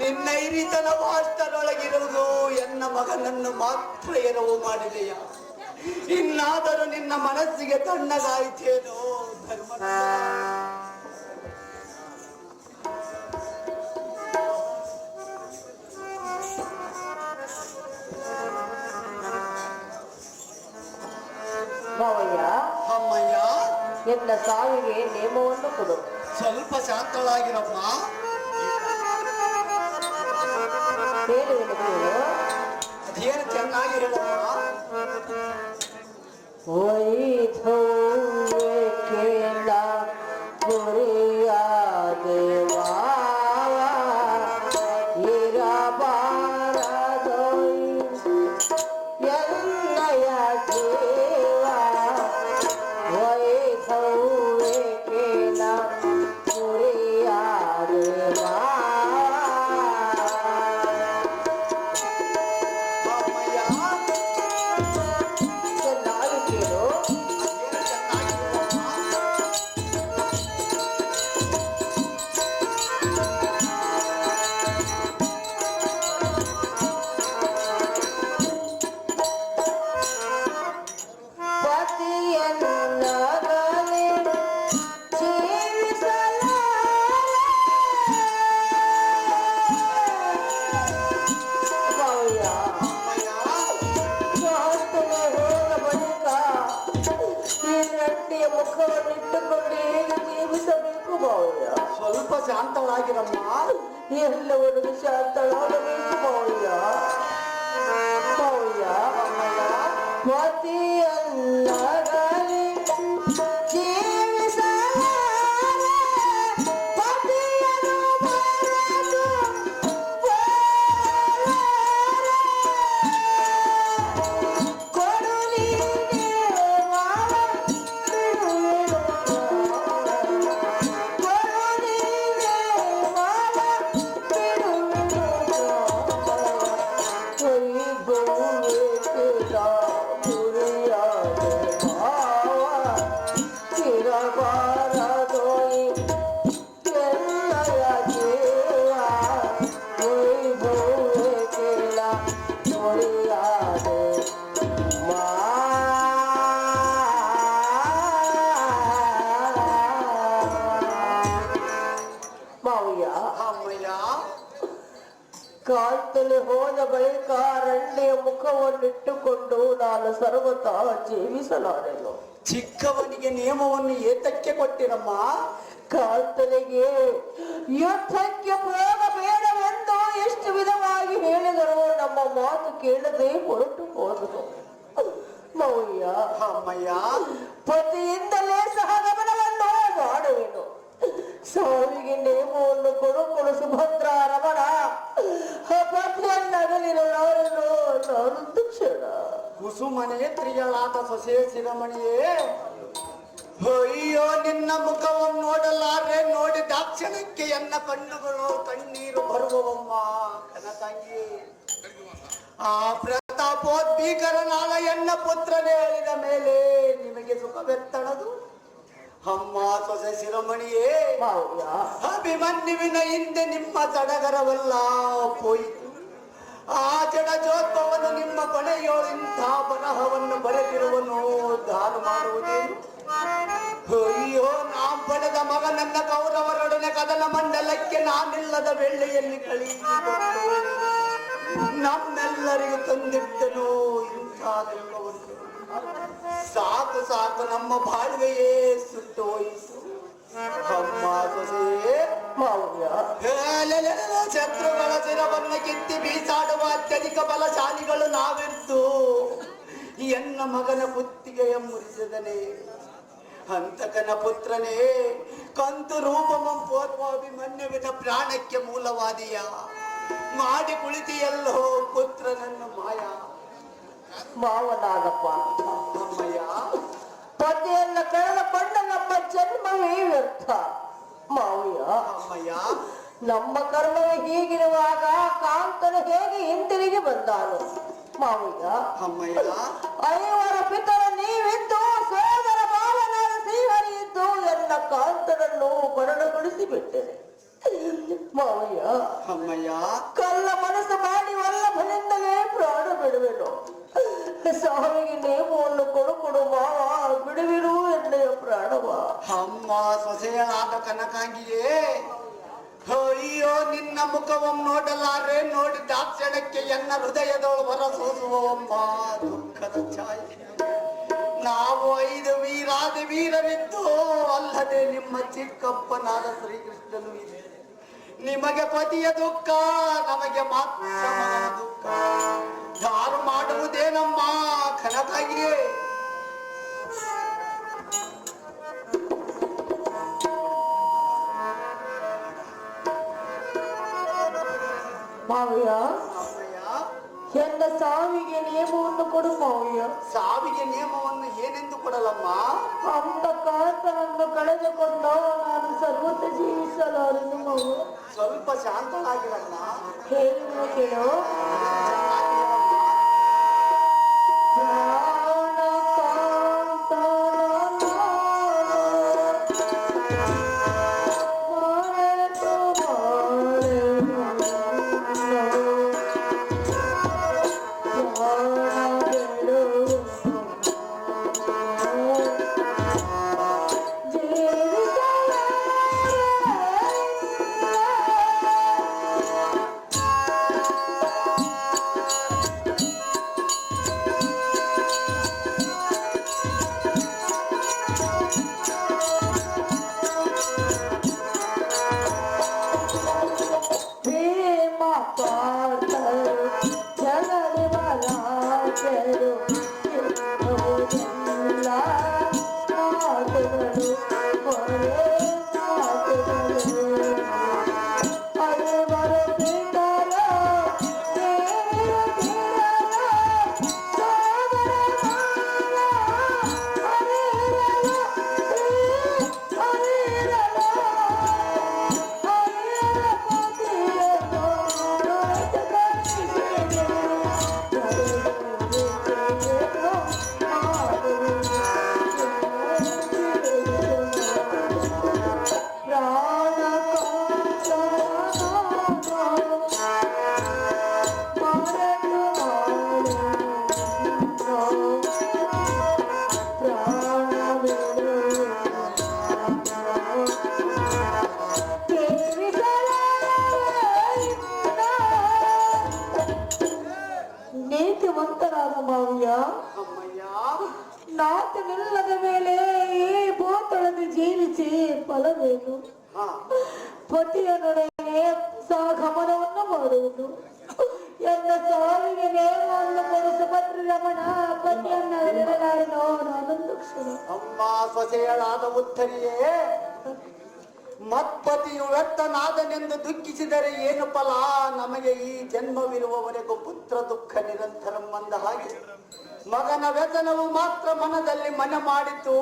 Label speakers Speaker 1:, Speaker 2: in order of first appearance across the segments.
Speaker 1: ನಿನ್ನ ಹಿರಿತನವು ಅಷ್ಟರೊಳಗಿರುವುದು ಎನ್ನ ಮಗನನ್ನು ಮಾತ್ರ ಎರವು ಮಾಡಿದೆಯ. ಇನ್ನಾದರೂ ನಿನ್ನ ಮನಸ್ಸಿಗೆ ತಣ್ಣಗಾಯಿತೇನೋ ಧರ್ಮ.
Speaker 2: ಮಾವಯ್ಯ,
Speaker 1: ಅಮ್ಮಯ್ಯ,
Speaker 2: ಎನ್ನ ಸಾವಿಗೆ ನೇಮವನ್ನು ಕೊಡು.
Speaker 1: ಸ್ವಲ್ಪ ಶಾಂತಳಾಗಿರಮ್ಮ.
Speaker 2: ಹೇಳುವೆನು ಕೇಳು.
Speaker 1: ಅದೇನು ಚೆನ್ನಾಗಿ ಹೇಳಮ್ಮ.
Speaker 2: ವೈಧವ್ಯ ಕೇಳ ಗುರಿಯ ದೇವಾ ಇರಬಾರದೊಯ್ ಎನ್ನಯ ಜೀವ. ವೈಧವ್ಯ ಕೇಳ ಗುರಿಯ ದೇವಾ. ಮುಖವನ್ನಿಟ್ಟುಕೊಂಡು ಹೇಗೆ ಜೀವಿಸಬೇಕು ಮಾವಯ್ಯ?
Speaker 1: ಸ್ವಲ್ಪ ಶಾಂತಳಾಗಿರಮ್ಮ.
Speaker 2: ಎಲ್ಲವನ್ನೂ ಶಾಂತಳಾಗಬೇಕು ಮಾವಯ್ಯ. ಮಾವಯ್ಯ, ಪತಿಯಲ್ಲಗಲಿ ಜೀವಿಸಲಾರೆ ಪತಿಯನ್ನು ಮರೆತು ಕೊಡು ನೀನೆ ಮಾವ ಬಿಡುವೆನು. ಕೊಡು ನೀನೆ ಮಾವ ಬಿಡುವೆನು. ವೈಭವ್ಯದ ಗುರಿಯಾದ ಭಾವ ಇರಬಾರದೊಯ್ ಎನ್ನಯ ಜೀವ. ವೈಭವ್ಯದ ಗುರಿಯಾದ ಮಾವಯ್ಯ,
Speaker 1: ಅಮ್ಮಯ್ಯ,
Speaker 2: ಕಾಂತಲೆ ಹೋದ ಬಳಿಕ ರಂಡೆಯ ಮುಖವನ್ನಿಟ್ಟುಕೊಂಡು ನಾನು ಸರ್ವತಾ ಜೀವಿಸಲಾರೆನು.
Speaker 1: ಚಿಕ್ಕವನಿಗೆ ನಿಯಮವನ್ನು ಏತಕ್ಕೆ ಕೊಟ್ಟಿರಮ್ಮ?
Speaker 2: ಕಾಂತಲೆಗೆ ಯುದ್ಧಕ್ಕೆ ಹೋಗಬೇಡವೆಂದು ಎಷ್ಟು ವಿಧವಾಗಿ ಹೇಳಿದರು. ನಮ್ಮ ಮಾತು ಕೇಳದೆ ಹೊರಟು ಹೋದರು. ಮಾವಯ್ಯ,
Speaker 1: ಅಮ್ಮಯ್ಯ,
Speaker 2: ಪತಿಯಿಂದಲೇ ಸಹಗಮನವನ್ನು ಮಾಡುವೆನು. ಸಾವಿಗೆ ನೇಮವನ್ನು ಕೊಡು ಸುಭದ್ರ ರಮಣ. ಪತಿಯನ್ನಗಲಿರಲಾರನು ನಾನೊಂದು ಕ್ಷಣ.
Speaker 1: ಕುಸುಮನೇತ್ರಿಗಳಾದ ಸೊಸೆ ಶಿರಮಣಿಯೇ, ಅಯ್ಯೋ ನಿನ್ನ ಮುಖವನ್ನು ನೋಡಲಾರೆ. ನೋಡಿದ ಕ್ಷಣಕ್ಕೆ ಎನ್ನ ಕಣ್ಣುಗಳು ಕಣ್ಣೀರು ಬರುವವಮ್ಮ ಕನತಂಗಿ. ಆ ಪ್ರತಾಪೋದ್ಭೀಕರನಾದ ಎನ್ನ ಪುತ್ರನೇ ಹೇಳಿದ ಮೇಲೆ ನಿಮಗೆ ಸುಖವೆತ್ತಣದು. ಅಮ್ಮ ಸೊಸೆ ಶಿರೋಮಣಿಯೇ, ಅಭಿಮನ್ಯುವಿನ ಹಿಂದೆ ನಿಮ್ಮ ಸಡಗರವಲ್ಲ ಹೋಯಿತು. ಆ ಜಡಜೋತ್ವವನ್ನು ನಿಮ್ಮ ಕೊನೆಯೋಳು ಇಂಥ ಬರಹವನ್ನು ಬರೆದಿರುವನು ದಾನ ಮಾಡುವುದೇನು? ಅಯ್ಯೋ, ನಾ ಪಡೆದ ಮಗ ನನ್ನ ಕೌರವರೊಡನೆ ಕದನ ಮಂಡಲಕ್ಕೆ ನಾನಿಲ್ಲದ ವೇಳೆಯಲ್ಲಿ ಕಳೆಯಿತು. ನಮ್ಮೆಲ್ಲರಿಗೂ ತಂದಿಟ್ಟನು ಇಂಥ ದುಃಖವನ್ನು. ಸಾಕು ಸಾಕು, ನಮ್ಮ ಬಾಳ್ವೆಯೇ ಸುಟ್ಟು ಹೋಯಿತು. ಅಮ್ಮ ಸೊಸೆಯೇ, ಶತ್ರುಗಳ ಶಿರವನ್ನು ಕಿತ್ತಿ ಬೀಸಾಡುವ ಅತ್ಯಧಿಕ ಬಲಶಾಲಿಗಳು ನಾವೆಂದು ಎನ್ನ ಮಗನ ಕುತ್ತಿಗೆಯ ಮುರಿಸಿದನೆ. ಹಂತಕನ ಪುತ್ರನೇ, ಕಂತು ರೂಪಮಂ ಪೂರ್ವಾಭಿಮನ್ಯುವಿನ ಪ್ರಾಣಕ್ಕೆ ಮೂಲವಾದಿಯ ಮಾಡಿ ಕುಳಿತಿಯಲ್ಲೋ ಪುತ್ರನನ್ನು ಮಾಯ.
Speaker 2: ಮಾವನಾಗಪ್ಪ,
Speaker 1: ಅಮ್ಮಯ್ಯ,
Speaker 2: ಪತಿಯನ್ನ ಕಳೆದುಕೊಂಡ ನಮ್ಮ ಜನ್ಮವೇ ವ್ಯರ್ಥ. ಮಾವಯ್ಯ,
Speaker 1: ಅಮ್ಮಯ್ಯ,
Speaker 2: ನಮ್ಮ ಕರ್ಮವೇ ಹೀಗಿರುವಾಗ ಕಾಂತನು ಹೇಗೆ ಹಿಂತಿರುಗಿ ಬಂದಾನು? ಮಾವಯ್ಯ,
Speaker 1: ಅಮ್ಮಯ್ಯ,
Speaker 2: ಐವರ ಪಿತರ ನೀವಿದ್ದು ಸೋದರ ಭಾವನಾದ ಶ್ರೀಹರಿ ಇದ್ದು ಎನ್ನ ಕಾಂತನನ್ನು ಮರಣಗೊಳಿಸಿ ಬಿಟ್ಟರೆ ಮಾವಯ್ಯ,
Speaker 1: ಅಮ್ಮಯ್ಯ,
Speaker 2: ಕಲ್ಲ ಮನಸ್ಸು ಮಾಡಿ ವಲ್ಲಭನಿಂದಲೇ ಪ್ರಾಣ ಬಿಡುವೆನು. ಸಾವಿಗೆ ನೇಮವನ್ನು ಕೊಡು ಮಾವ, ಬಿಡುವಿರು ಎಣ್ಣೆಯ ಪ್ರಾಣವ.
Speaker 1: ಅಮ್ಮ ಸೊಸೆಯಳಾದ ಕನಕಾಂಗಿಯೇ, ಅಯ್ಯೋ ನಿನ್ನ ಮುಖವನ್ನು ನೋಡಲಾರೆ, ನೋಡಿದ ಕ್ಷಣಕ್ಕೆ ಎನ್ನ ಹೃದಯದೊಳು ಹೊರಸೂಸುವಮ್ಮ ದುಃಖದ ಛಾಯೆ. ನಾವು 5 ವೀರಾದ ವೀರರಿದ್ದು ಅಲ್ಲದೆ ನಿಮ್ಮ ಚಿಕ್ಕಪ್ಪನಾದ ಶ್ರೀಕೃಷ್ಣನು ಇದೆ. ನಿಮಗೆ ಪತಿಯ ದುಃಖ, ನಮಗೆ ಮಾತ್ರ ಮಗನ ದುಃಖ. ಯಾರು ಮಾಡುವುದೇನಮ್ಮ ಕನಕಾಗಿಯೇ.
Speaker 2: ಮಾವಯ್ಯ, ಎನ್ನ ಸಾವಿಗೆ ನೇಮವನ್ನು ಕೊಡು ಮಾವಯ್ಯ.
Speaker 1: ಸಾವಿಗೆ ನಿಯಮವನ್ನು ಏನೆಂದು ಕೊಡಲಮ್ಮ?
Speaker 2: ಅಂದ ಕಾಂತನನ್ನು ಕಳೆದುಕೊಂಡು ನಾನು ಸರ್ವತ್ರ ಜೀವಿಸಲಾರೆನು ಮಾವ.
Speaker 1: ಸ್ವಲ್ಪ ಶಾಂತಳಾಗಿರಲ್ಲ.
Speaker 2: ಹೇಳುವ ಕೇಳು. ನೀತಿವಂತರಾದ ಮಾವಯ್ಯ, ನಾತನಿಲ್ಲದ ಮೇಲೆ ಈ ಭೂತಳನ್ನು ಜೀವಿಸಿ ಫಲವೇನು? ಪತಿಯನೊಡನೆ ಸಹಗಮನವನ್ನು ಮಾಡುವುದು. ಎನ್ನ ಸಾವಿಗೆ ನೇಮವನ್ನು ಕೊಡು ಸುಭದ್ರ ರಮಣ. ಪತಿಯನ್ನ ಇರಲಾರೆನೋ ನಾನೊಂದು ಕ್ಷಣ.
Speaker 1: ಅಮ್ಮ ಸೊಸೆಯಳಾದ ಉತ್ತರಿಯೇ, ಮತ್ಪತಿಯು ವ್ಯರ್ಥನಾದನೆಂದು ದುಃಖಿಸಿದರೆ ಏನು ಫಲ? ನಮಗೆ ಈ ಜನ್ಮವಿರುವವರೆಗೂ ಪುತ್ರ ದುಃಖ ನಿರಂತರ ಮಂದ ಹಾಗೆ ಮಗನ ವ್ಯಸನವು ಮಾತ್ರ ಮನದಲ್ಲಿ ಮನೆ ಮಾಡಿತು.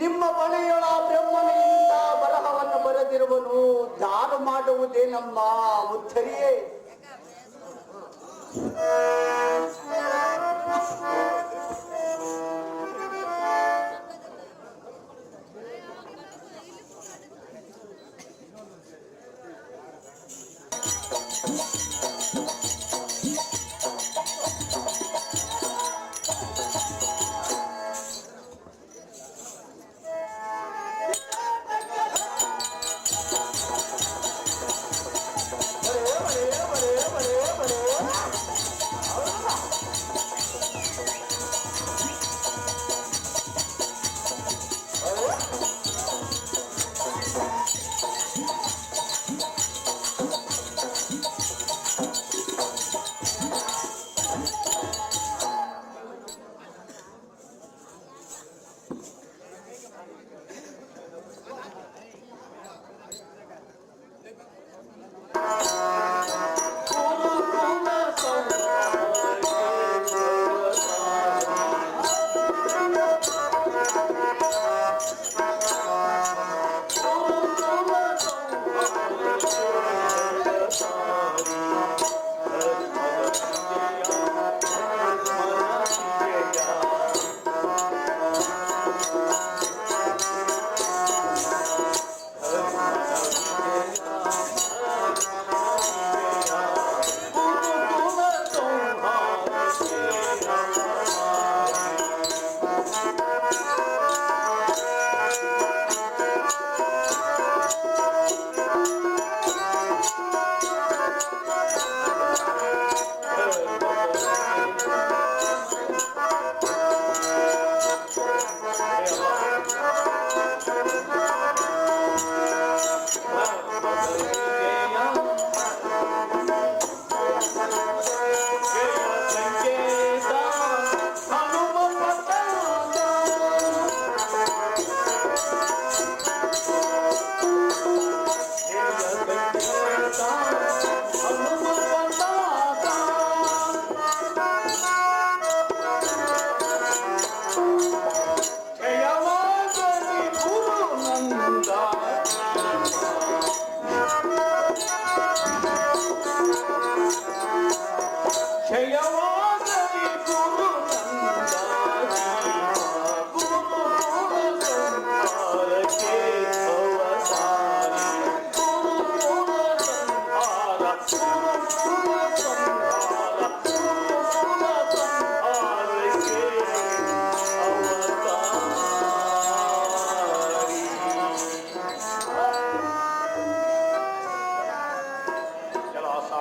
Speaker 1: ನಿಮ್ಮ ಬಳಿಯೊಳ ಬ್ರಹ್ಮನ ಇಂಥ ಬರಹವನ್ನು ಬರೆದಿರುವನು, ದಾರು ಮಾಡುವುದೇನಮ್ಮ ಉತ್ತರಿಯೇ?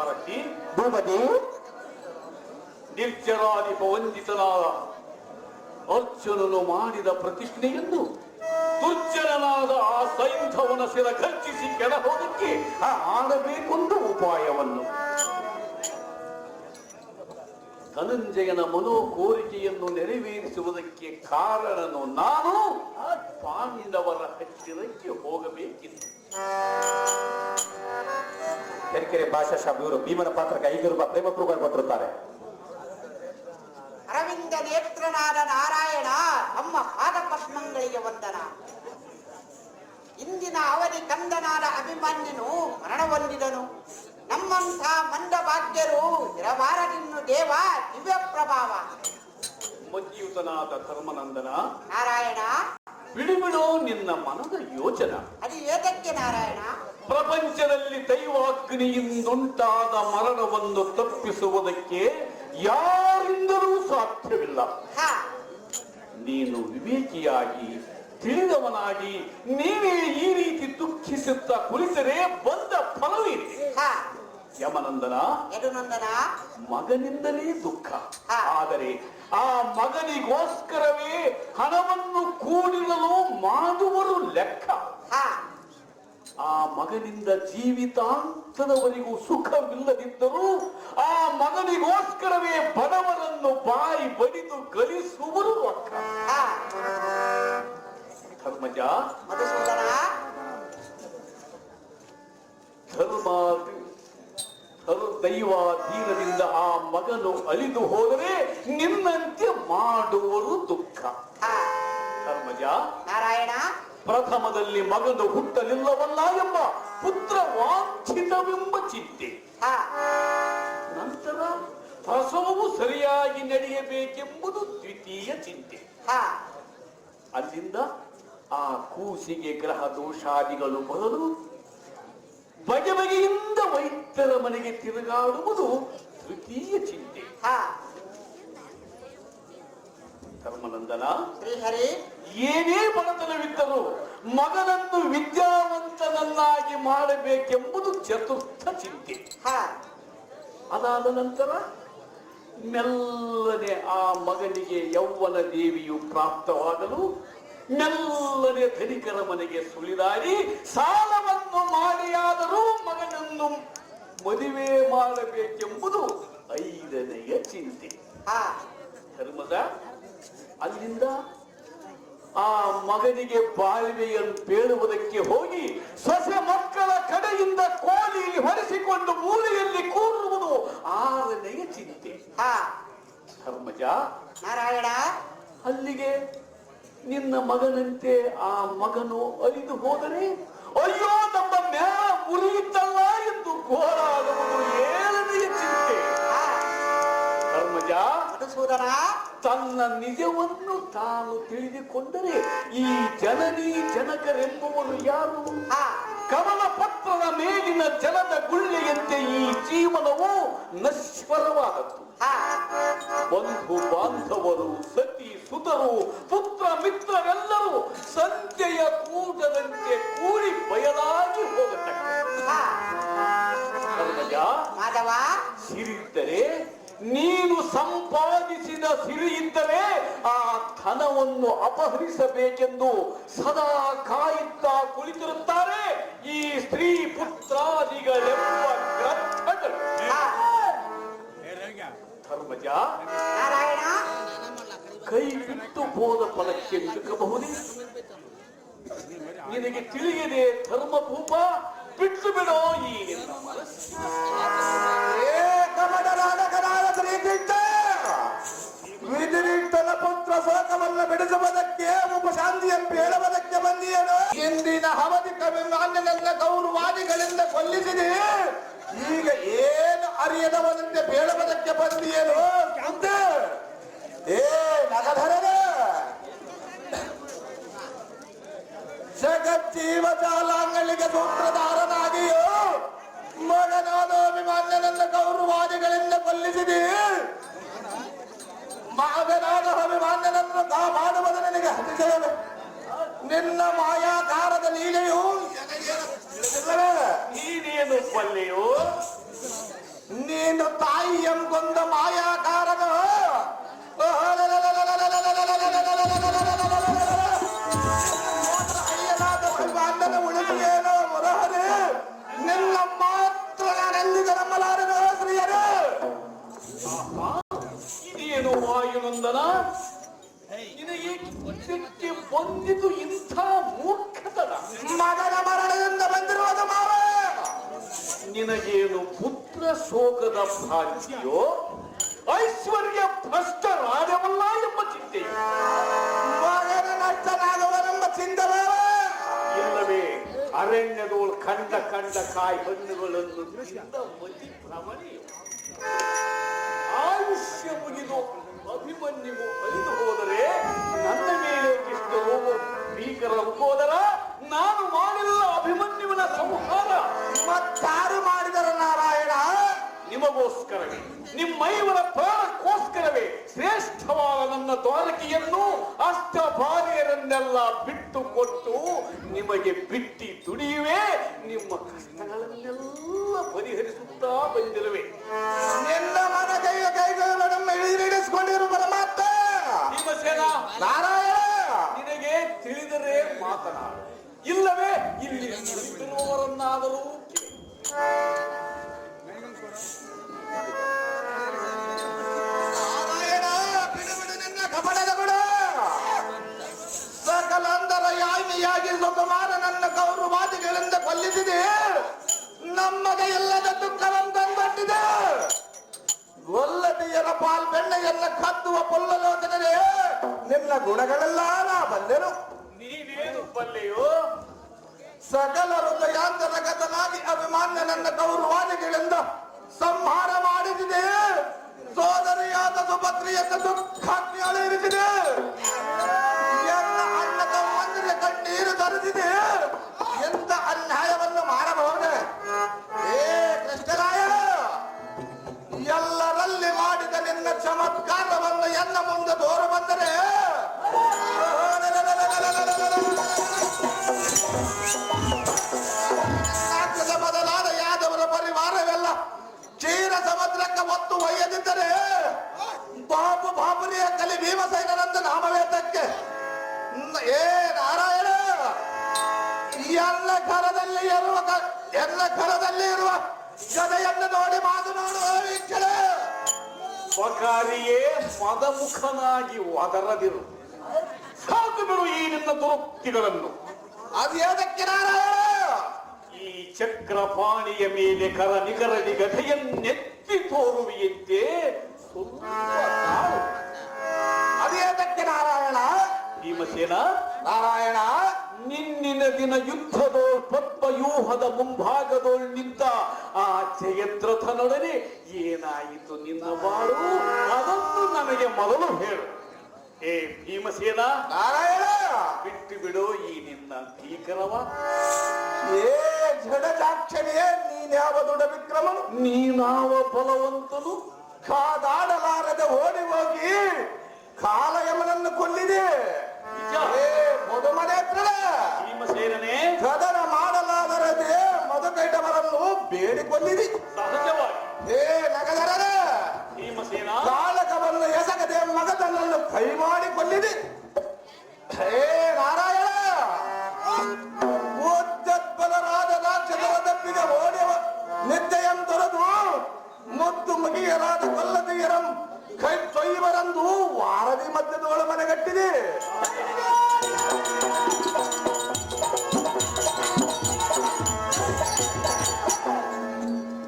Speaker 3: ಸಾರಥಿ
Speaker 4: ಭೂಪತಿ
Speaker 3: ನಿರ್ಜರಾಧಿಪ ವಂದಿತನಾದ ಅರ್ಜುನನು ಮಾಡಿದ ಪ್ರತಿಷ್ಠೆಯನ್ನು ದುರ್ಜನನಾದ ಆ ಸೈಂಧವನ ಶಿರ ಖರ್ಚಿಸಿ ಕೆಳಹೋದಕ್ಕೆ ಆಡಬೇಕೊಂದು ಉಪಾಯವನ್ನು ಧನಂಜಯನ ಮನೋ ಕೋರಿಕೆಯನ್ನು ನೆರವೇರಿಸುವುದಕ್ಕೆ ಕಾರಣನು ನಾನು ಪಾಂಡವರ ಹತ್ತಿರಕ್ಕೆ ಹೋಗಬೇಕಿತ್ತು.
Speaker 4: ಕೆರೆಕೆರೆ ಭಾಷಾ ಇವರು ಭೀಮನ ಪಾತ್ರಕ್ಕೆ 5 ರೂಪಾಯಿ ಪ್ರೇಮ ಪೂರ್ವಕ ಕೊಟ್ಟಿರುತ್ತಾರೆ.
Speaker 5: ಅರವಿಂದ ನೇತ್ರನಾದ ನಾರಾಯಣ ನಮ್ಮ ಪಾದ ಪದ್ಮಗಳಿಗೆ ವಂದನ. ಇಂದಿನ ಅವಧಿ ಕಂದನಾದ ಅಭಿಮನ್ಯನು ಮರಣ ಹೊಂದಿದನು. ನಮ್ಮಂಥ ಮಂದ ಭಾಗ್ಯರು ಇರಬಾರದಿನ್ನು ದೇವ ದಿವ್ಯ ಪ್ರಭಾವ.
Speaker 3: ಮಧ್ಯುತನಾದ ಧರ್ಮನಂದನ
Speaker 5: ನಾರಾಯಣ
Speaker 3: ಬಿಡುಬಿಡೋ ನಿನ್ನ ಮನದ ಯೋಚನ.
Speaker 5: ಅದು ಏತಕ್ಕೆ ನಾರಾಯಣ?
Speaker 3: ಪ್ರಪಂಚದಲ್ಲಿ ದೈವಾಗ್ನಿಯಿಂದುಂಟಾದ ಮರಣವನ್ನು ತಪ್ಪಿಸುವುದಕ್ಕೆ ಯಾರಿಂದಲೂ ಸಾಧ್ಯವಿಲ್ಲ.
Speaker 5: ಹಾ
Speaker 3: ನೀನು ವಿವೇಕಿಯಾಗಿ ತಿಳಿದವನಾಗಿ ನೀವೇ ಈ ರೀತಿ ದುಃಖಿಸುತ್ತಾ ಕುಳಿತರೆ ಬಂದ ಫಲವೇನಿದೆ?
Speaker 5: ಹಾ
Speaker 3: ಯಮನಂದನ
Speaker 5: ಯದುನಂದನ
Speaker 3: ಮಗನಿಂದಲೇ ದುಃಖ.
Speaker 5: ಹಾ.
Speaker 3: ಆದರೆ ಆ ಮಗನಿಗೋಸ್ಕರವೇ ಹಣವನ್ನು ಕೂಡಿರಲು ಮಾಡುವರು ಲೆಕ್ಕ.
Speaker 5: ಹಾ
Speaker 3: ಆ ಮಗನಿಂದ ಜೀವಿತಾಂತದವರೆಗೂ ಸುಖವಿಲ್ಲದಿದ್ದರೂ ಆ ಮಗನಿಗೋಸ್ಕರವೇ ಬಡವರನ್ನು ಬಾಯಿ ಬಡಿದು ಗಳಿಸುವರು ರೊಕ್ಕ.
Speaker 5: ಹಾ
Speaker 3: ಧರ್ಮಜ
Speaker 5: ಮಧುಸೂದನ
Speaker 3: ದೈವಾಧೀನದಿಂದ ಆ ಮಗನು ಅಳಿದು ಹೋದರೆ ನಿನ್ನಂತೆ ಮಾಡುವರು ದುಃಖ.
Speaker 5: ಹಾ
Speaker 3: ಧರ್ಮಜ
Speaker 5: ನಾರಾಯಣ
Speaker 3: ಪ್ರಥಮದಲ್ಲಿ ಮಗನು ಹುಟ್ಟಲಿಲ್ಲವಲ್ಲ ಎಂಬ ಪುತ್ರ ವಾಂಛಿತವೆಂಬ ಚಿಂತೆ,
Speaker 5: ಹಾ
Speaker 3: ನಂತರ ಪ್ರಸವವು ಸರಿಯಾಗಿ ನಡೆಯಬೇಕೆಂಬುದು ದ್ವಿತೀಯ ಚಿಂತೆ.
Speaker 5: ಹಾ
Speaker 3: ಅಲ್ಲಿಂದ ಆ ಕೂಸಿಗೆ ಗ್ರಹ ದೋಷಾದಿಗಳು ಬರಲು ಬಗೆ ಬಗೆಯಿಂದ ವೈದ್ಯರ ಮನೆಗೆ ತಿರುಗಾಡುವುದು ತೃತೀಯ ಚಿಂತೆ.
Speaker 5: ಹಾ
Speaker 3: ಧರ್ಮನಂದನ
Speaker 5: ಶ್ರೀಹರಿ
Speaker 3: ಏನೇ ಬಡತನವಿದ್ದರೂ ಮಗನನ್ನು ವಿದ್ಯಾವಂತನನ್ನಾಗಿ ಮಾಡಬೇಕೆಂಬುದು ಚತುರ್ಥ ಚಿಂತೆ.
Speaker 5: ಹಾ
Speaker 3: ಅದಾದ ನಂತರ ಮೆಲ್ಲನೆ ಆ ಮಗನಿಗೆ ಯೌವನ ದೇವಿಯು ಪ್ರಾಪ್ತವಾಗಲು ಮೆಲ್ಲನೆ ಧನಿಕರ ಮನೆಗೆ ಸುಳಿದಾಡಿ ಸಾಲವನ್ನು ಮಾಡಿಯಾದರೂ ಮಗನನ್ನು ಮದುವೆ ಮಾಡಬೇಕೆಂಬುದು 5ನೆಯ ಚಿಂತೆ.
Speaker 5: ಹಾ
Speaker 3: ಧರ್ಮದ ಅಲ್ಲಿಂದ ಆ ಮಗನಿಗೆ ಬಾಳ್ವೆಯನ್ನು ಬೇಡುವುದಕ್ಕೆ ಹೋಗಿ ಸೊಸೆ ಮಕ್ಕಳ ಕಡೆಯಿಂದ ಕೋಲಿಯಲ್ಲಿ ಹೊರಿಸಿಕೊಂಡು ಮೂಲೆಯಲ್ಲಿ ಕೂರುವುದು 6ನೆಯ ಚಿಂತೆ.
Speaker 5: ಹಾ
Speaker 3: ಧರ್ಮಜ
Speaker 5: ನಾರಾಯಣ
Speaker 3: ಅಲ್ಲಿಗೆ ನಿನ್ನ ಮಗನಂತೆ ಆ ಮಗನು ಅರಿದು ಹೋದರೆ ಅಯ್ಯೋ ನಮ್ಮ ಮ್ಯಾಲ ಮುರಿಯಿತಲ್ಲ ಎಂದು ಘೋರಾಗುವುದು 7ನೆಯ ಚಿಂತೆ.
Speaker 5: ಹಾ
Speaker 3: ಧರ್ಮಜ
Speaker 5: ಮಧುಸೂದನ
Speaker 3: ತನ್ನ ನಿಜವನ್ನು ತಾನು ತಿಳಿದುಕೊಂಡರೆ ಈ ಜನನಿ ಜನಕರೆಂಬುವರು ಯಾರು?
Speaker 5: ಹಾ
Speaker 3: ಕಮಲ ಪತ್ರದ ಮೇಲಿನ ಜಲದ ಗುಳ್ಳೆಯಂತೆ ಈ ಜೀವನವು ನಶ್ವರವಾದದ್ದು.
Speaker 5: ಹಾ
Speaker 3: ಬಂಧು ಬಾಂಧವರು ಸತಿ ಸುತರು ಪುತ್ರ ಮಿತ್ರರೆಲ್ಲರೂ ಸಂಜೆಯ ಕೂಟದಂತೆ ಕೂಡಿ ಬಯಲಾಗಿ ಹೋಗತಕ್ಕ.
Speaker 5: ಹಾ
Speaker 3: ಧರ್ಮಜ
Speaker 5: ಮಾಧವ
Speaker 3: ಸಿರಿದ್ದರೆ ನೀನು ಸಂಪಾದಿಸಿದ ಸಿರಿ ಇದ್ದರೆ ಆ ಧನವನ್ನು ಅಪಹರಿಸಬೇಕೆಂದು ಸದಾ ಕಾಯುತ್ತಾ ಕುಳಿತಿರುತ್ತಾರೆ ಈ ಸ್ತ್ರೀ ಪುತ್ರಾದಿಗಳೆಂಬ ಗ್ರಂಥಗಳು.
Speaker 5: ಹಾ
Speaker 3: ಧರ್ಮಜ
Speaker 5: ನಾರಾಯಣ
Speaker 3: ಕೈ ಬಿಟ್ಟು ಹೋದ ಫಲಕ್ಕೆ ನಿಲುಕಬಹುದೇ? ನಿನಗೆ ತಿಳಿಯದೆ ಧರ್ಮಭೂಪ ಬಿಟ್ಟು ಬಿಡೋ ಈ ನಿನ್ನ ಮನಸ್ಸು.
Speaker 1: ವಿಧಿರಿಕ್ತನ ಪುತ್ರ ಶೋಕವನ್ನ ಬಿಡಿಸುವುದಕ್ಕೆ ಉಪಶಾಂತಿಯನ್ನು ಹೇಳುವುದಕ್ಕೆ ಬಂದಿಯನು. ಇಂದಿನ ಅವಧಿ ಕವಿಮಾನ್ಯನೆಲ್ಲ ಗೌರವಾದಿಗಳಿಂದ ಕೊಲ್ಲಿಸಿದೆ. ಈಗ ಏನು ಅರಿಯದವನಂತೆ ಬೇಡುವುದಕ್ಕೆ ಬಂದಿಯನು ಅಂತ ಏ ನಗಧರನ ಜಗಜ್ಜೀವ ಜಾಲಾಂಗಳಿಗೆ ಸೂತ್ರಧಾರನಾಗಿಯೋ ಮಗನಾದ ಅಭಿಮಾನ್ಯನನ್ನ ಗೌರವಾದಿಗಳಿಂದ ಕೊಲ್ಲಿಸಿದೆ. ಮಗನಾದ ಅಭಿಮಾನ್ಯನನ್ನು ಕಾಪಾಡುವುದು ನಿನಗೆ ಅತಿಶಯವೇ. ನಿನ್ನ ಮಾಯಾಕಾರದ ಲೀಲೆಯು
Speaker 3: ನೀನೇನು ಬಲ್ಲೆಯೋ?
Speaker 1: ಕೊಂದ ಮಾಯಾಕಾರನ ಅಣ್ಣನ ಉಳಿದೆಯೇನೋ ಹೊರಹರೆ ನಿನ್ನ ಮಾತ್ರ ನಾನೆಂದಿಗೆ ನಂಬಲಾರನೋ ಶ್ರೀಯರೇ.
Speaker 3: ಇದೇನು ವಾಯುನಂದನ, ನಿನಗೆ ಇದಕ್ಕೆ ಬಂದಿತು ಇಂಥ ಮೂರ್ಖತನ?
Speaker 1: ಮಗನ ಮರಣದಿಂದ ಬಂದಿರುವುದು ಮಾವ.
Speaker 3: ನಿನಗೇನು ಪುತ್ರ ಶೋಕದ ಭಾಗ್ಯೋ ಐಶ್ವರ್ಯ ಭ್ರಷ್ಟ ರಾಜವಲ್ಲ ಎಂಬ ಚಿಂತೆ?
Speaker 1: ಮಗನ ನಷ್ಟನಾಗುವನೆಂಬ ಚಿಂತನವ.
Speaker 3: ಇಲ್ಲವೇ ಅರಣ್ಯದೋಳು ಕಂಡ ಕಾಯಿ ಹಣ್ಣುಗಳನ್ನು ತಿಂದ ಮತಿ ಭ್ರಮಣೆಯು? ಆಯುಷ್ಯ ಮುಗಿದು ಅಭಿಮನ್ಯುವು ಅಳಿದು ಹೋದರೆ ನನ್ನ ಮೇಲೆ ಎಷ್ಟು ಭೀಕರ ಹೋದರ ನಾನು ಮಾಡಿಲ್ಲ ಅಭಿಮನ್ಯುವಿನ ಸಂಹಾರ.
Speaker 1: ಮತ್ತಾರು ಮಾಡಿದರು ನಾರಾಯಣ?
Speaker 3: ನಿಮಗೋಸ್ಕರವೇ, ನಿಮ್ಮೈವರ ಪ್ರಾಣಕ್ಕೋಸ್ಕರವೇ ಶ್ರೇಷ್ಠವಾದ ನನ್ನ ದ್ವಾರಕೆಯನ್ನು ಅಷ್ಟಭಾರ್ಯರನ್ನೆಲ್ಲ ಬಿಟ್ಟು ಕೊಟ್ಟು ನಿಮಗೆ ಬಿಟ್ಟಿ ದುಡಿಯುವೆ. ನಿಮ್ಮ ಕಷ್ಟಗಳನ್ನೆಲ್ಲ ಪರಿಹರಿಸುತ್ತಾ ಬಂದಿರುವೆ.
Speaker 1: ನಿನ್ನ ಮನ ಕೈಗಳನ್ನು ಹಿಡಿದಿರಿಸಿಕೊಂಡಿರುವ ಪರಮಾತ್ಮ
Speaker 3: ಭೀಮಸೇನ,
Speaker 1: ನಾರಾಯಣ,
Speaker 3: ನಿನಗೆ ತಿಳಿದರೆ ಮಾತನಾಡು, ಇಲ್ಲವೇ ಇಲ್ಲಿ ನಿಂತಿರುವವರನ್ನಾದರೂ
Speaker 1: ನಾರಾಯಣ, ಬಿಡು ನಿನ್ನ ಕಪಟದ ಗುಣ. ಸಕಲಂದರ ಯಾಯ್ಮೆಯಾಗಿ ಸುಕುಮಾರ ನನ್ನ ಗೌರವಾದಿಗಳಿಂದ ಕೊಲ್ಲಿಸಿದೆ. ನಮಗೆ ಎಲ್ಲದ ದುಃಖವನ್ನು ತಂದೊಡ್ಡಿದೆ. ಗೊಲ್ಲದಿಯರ ಪಾಲ್ ಬೆಣ್ಣೆಯನ್ನ ಕದ್ದುವ ಪೊಲ್ಲಲೋಚನೆ ನಿನ್ನ ಗುಣಗಳೆಲ್ಲ ನಾ ಬಲ್ಲೆನು.
Speaker 3: ನೀನೇನು ಬಲ್ಲೆಯೋ?
Speaker 1: ಸಕಲ ಹೃದಯಾಂತರಗತನಾಗಿ ಅಭಿಮಾನ್ಯ ನನ್ನ ಗೌರವಾದಿಗಳಿಂದ ಸಂಹಾರ ಮಾಡಿದಿದೆ. ಸೋದರಿಯಾದ ಸುಭದ್ರಿಯನ್ನ ದುಃಖಾಗ್ನಿ ಅಳೆಯಿರಿಸಿದೆ. ಎಲ್ಲ ಅಣ್ಣ ತಮ್ಮಂದಿರ ಕಣ್ಣೀರು ತರಿಸಿದೆ. ಎಂತ ಅನ್ಯಾಯವನ್ನು ಮಾಡಬಹುದೇ? ಏ ಕೃಷ್ಣರಾಯ, ಎಲ್ಲರಲ್ಲಿ ಮಾಡಿದ ನಿನ್ನ ಚಮತ್ಕಾರವನ್ನು ಎನ್ನ ಮುಂದೆ ದೂರ ಬಂದರೆ ರಾಜ್ಯದ ಬದಲಾದ ಯಾದವರ ಪರಿವಾರವೆಲ್ಲ ಕ್ಷೀರ ಸಮುದ್ರಕ್ಕೆ ಒತ್ತು ಒಯ್ಯದಿದ್ದರೆ ಬಾಬುರಿಯ ಕಲಿ ಭೀಮಸೈನರಂತ ನಾಮವೇದಕ್ಕೆ. ಏ ನಾರಾಯಣ, ಎಲ್ಲ ಕರದಲ್ಲಿ ಇರುವ ಗದೆಯನ್ನು ನೋಡಿ ಮಾತನಾಡುವ ವೀಕ್ಷಣೆ.
Speaker 3: ಸ್ವಕಾರಿಯೇ ಮದಮುಖನಾಗಿ ಒದರದಿರು. ಸಾಕು ಬಿಡು ಈ ನಿನ್ನ ದುರುಕ್ತಿಗಳನ್ನು.
Speaker 1: ಅದೇದಕ್ಕೆ ನಾರಾಯಣ?
Speaker 3: ಈ ಚಕ್ರಪಾಣಿಯ ಮೇಲೆ ಕರ ನಿಗರಡಿ ಗದೆಯನ್ನೆತ್ತಿ ತೋರುವಿಯಂತೆ ಸ್ವಲ್ಪ ತಾಳು.
Speaker 1: ಅದೇದಕ್ಕೆ ನಾರಾಯಣ?
Speaker 3: ಭೀಮಸೇನ,
Speaker 1: ನಾರಾಯಣ,
Speaker 3: ನಿನ್ನಿನ ದಿನ ಯುದ್ಧದೋಳ್ ಪದ್ಮವ್ಯೂಹದ ಮುಂಭಾಗದೋಳ್ ನಿಂತ ಆ ಜಯದ್ರಥನೊಡನೆ ಏನಾಯಿತು ನಿನ್ನ ಬಾಳು? ಅದನ್ನು ನನಗೆ ಮೊದಲು ಹೇಳು. ಏ ಭೀಮಸೇನ,
Speaker 1: ನಾರಾಯಣ,
Speaker 3: ಬಿಟ್ಟು ಬಿಡು ಈ ನಿನ್ನ ಭೀಕರವ.
Speaker 1: ಏ ಜಡಜಾಕ್ಷಣಿಯೇ, ನೀನ್ಯಾವ ದೊಡ್ಡ ವಿಕ್ರಮನು?
Speaker 3: ನೀನಾವ ಬಲವಂತನು?
Speaker 1: ಕಾದಾಡಲಾರದೆ ಓಡಿ ಹೋಗಿ ಕಾಲಯಮನನ್ನು ಕೊಲ್ಲಿದೆ. ಏ ಮಧುಮನೇತ್ರ,
Speaker 3: ಭೀಮಸೇನನೇ,
Speaker 1: ಕದನ ಮಾಡಲಾದರದೆ ಮಧುಕೈಟವರನ್ನು ಬೇಡಿಕೊಳ್ಳಿರಿ.
Speaker 3: ಸಹಜವಾಗಿ.
Speaker 1: ಹೇ ನಗದರರ,
Speaker 3: ಭೀಮಸೇನ,
Speaker 1: ಕಾಲಕವನ್ನು ಎಸಗದೆ ಮಗದನನ್ನು ಕೈ ಮಾಡಿಕೊಳ್ಳಿರಿ. ಹೇ ನಾರಾಯಣ, ಉದ್ದತ್ಬಲರಾದ ರಾಜ್ಯದ ತಪ್ಪಿಗೆ ಓಡಿವ ನಿತ್ಯಂ ತೊರೆದು ಮುದ್ದು ಮುಗಿಯರಾದ ಕೊಲ್ಲದಿಯರಂ ಕೈ ತೊಯ್ಯುವರಂದು ವಾರದಿ ಮಧ್ಯದೋಳ ಮನೆಗಟ್ಟಿದೆ.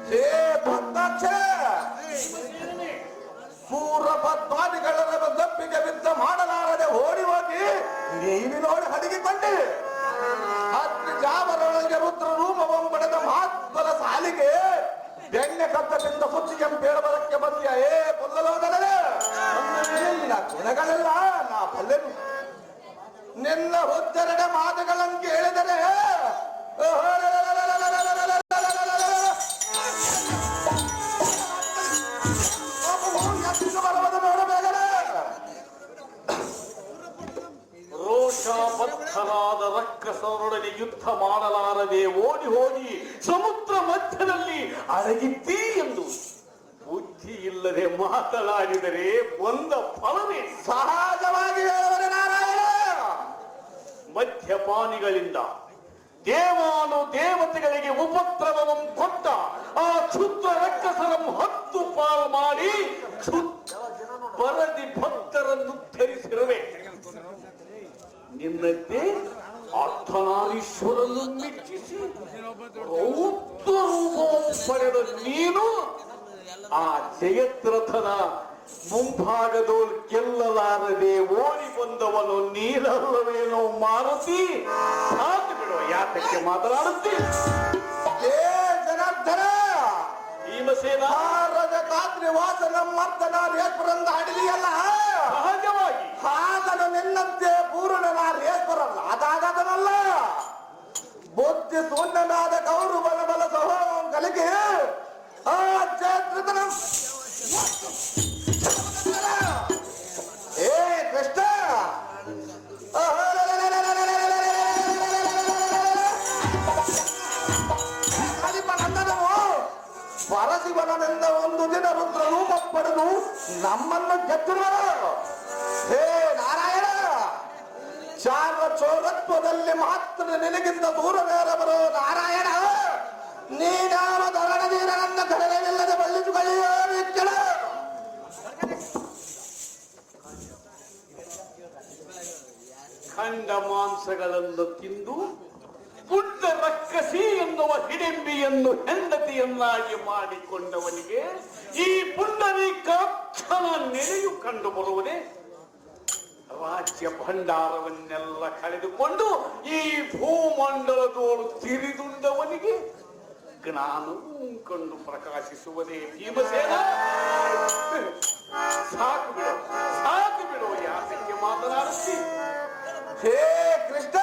Speaker 1: ಹೇ ಭಕ್ತಾಕ್ಷ, ಪೂರ್ವಪದ್ಮಾದಿಗಳ ತಪ್ಪಿಗೆ ಬಿದ್ದ ಮಾಡಲಾರದೆ ಓಡಿ ಹೋಗಿ ನೀರಿನೋಡಿ ಹಡಗಿಕೊಂಡೆ. ಹತ್ತು ಜಾವರೊಳಗೆ ರುದ್ರ ರೂಪವನ್ನು ಪಡೆದ ಮಹಾತ್ಮರ ಸಾಲಿಗೆ ಬೆಣ್ಣೆ ಕದ್ದದಿಂದ ಸುತ್ತಿಗೆ ಬೇಡಬರಕ್ಕೆ ಬಂದಿಯ. ಏ ಪೊಲ್ಲಲೋದರೇ, ನಿನ್ನ ಗುಣಗಳೆಲ್ಲ ನಾ ಬಲ್ಲೆನು. ನಿನ್ನ ಹುದ್ದೆರಡೆ ಮಾತುಗಳನ್ನು ಕೇಳಿದರೆ
Speaker 3: ರೋಷಾಬದ್ಧರಾದ ರಕ್ಕಸರೊಡನೆ ಯುದ್ಧ ಮಾಡಲಾರದೆ ಓಡಿ ಹೋಗಿ ಸಮುದ್ರ ಮಧ್ಯದಲ್ಲಿ ಅಡಗಿದ್ದೀ ಎಂದು ಬುದ್ಧಿ ಇಲ್ಲ ಇಲ್ಲದೆ ಮಾತನಾಡಿದರೆ ಬಂದ ಫಲವೇ
Speaker 1: ಸಹಜವಾಗಿ ಹೇಳುವರೆ ನಾರಾಯಣ.
Speaker 3: ಮದ್ಯಪಾನಿಗಳಿಂದ ದೇವಾನು ದೇವತೆಗಳಿಗೆ ಉಪದ್ರವವನ್ನು ಕೊಟ್ಟ ಆ ಕ್ಷುದ್ರ ರಕ್ಕಸರಂ 10 ಪಾಲು ಮಾಡಿ ಪರದಿ ಭಕ್ತರನ್ನು ಧರಿಸಿರುವೆ. ನಿನ್ನಂತೆ ಅರ್ಧನಾರೀಶ್ವರನ್ನು ಮೆಚ್ಚಿಸಿ ರೌದ್ರ ರೂಪವನ್ನು ಪಡೆದ ನೀನು ಆ ಜಯದ್ರಥನ ಮುಂಭಾಗದೋಳು ಗೆಲ್ಲಲಾರದೆ ಓಡಿ ಬಂದವನು ನೀನಲ್ಲವೇನೋ ಮಾರುತಿ. ಸಾಕು ಬಿಡುವ, ಯಾತಕ್ಕೆ ಮಾತನಾಡುತ್ತಿ?
Speaker 1: ಏ ಜನಾರ್ದನ,
Speaker 3: ಭೀಮಸೇನ
Speaker 1: ಭಾರತ ಕಾತ್ರಿ ವಾಸನ ಮರ್ದನ ರೇಸ್ಪುರಂದ ಅಡಿಲಿಯಲ್ಲ,
Speaker 3: ಸಹಜವಾಗಿ
Speaker 1: ಆದನು ನಿನ್ನಂತೆ ಪೂರ್ಣನ ರೇಸ್ಪುರಲ್ಲ, ಅದಾದನಲ್ಲ. ಬುದ್ಧಿ ಶೂನ್ಯನಾದ ಕೌರವನ ಬಲ ಸಹೋಮ ಕಲಿಕೆ ಆ ಜಯದ್ರಥನ ಏ ಕೃಷ್ಣ ಪರಶಿವನಿಂದ ಒಂದು ದಿನ ರುದ್ರ ರೂಪ ಪಡೆದು ನಮ್ಮನ್ನು ಗೆದ್ದರು. ಹೇ ನಾರಾಯಣ, ಚಾರ ಚೋರತ್ವದಲ್ಲಿ ಮಾತ್ರ ನಿನಗಿಂತ ದೂರವೇರವರು ನಾರಾಯಣ. ನೀನಾವ ಧರಣದೀರ ನನ್ನ ಕಡಲೆಯಿಲ್ಲದೆ ಬಳ್ಳಿಸುಗಳೆಯೋ ಇಚ್ಚಳ.
Speaker 3: ಖಂಡ ಮಾಂಸಗಳನ್ನು ತಿಂದು ಪುಟ್ಟ ರಕ್ಕಸಿ ಎನ್ನುವ ಹಿಡಿಂಬಿಯನ್ನು ಹೆಂಡತಿಯನ್ನಾಗಿ ಮಾಡಿಕೊಂಡವನಿಗೆ ಈ ಪುಂಡರೀಕಾಕ್ಷನ ನೆಲೆಯು ಕಂಡು ಬರುವುದೇ? ರಾಜ್ಯ ಭಂಡಾರವನ್ನೆಲ್ಲ ಕಳೆದುಕೊಂಡು ಈ ಭೂಮಂಡಲದೋಳು ತಿರಿದುಂಡವನಿಗೆ ಜ್ಞಾನವೂ ಕಂಡು ಪ್ರಕಾಶಿಸುವುದೇ ಭೀಮಸೇನ? ಸಾಕು ಬಿಡು, ಸಾಕು ಬಿಡು, ಯಾತಕ್ಕೆ ಮಾತನಾಡುತ್ತಿ?
Speaker 1: ಹೇ ಕೃಷ್ಣ,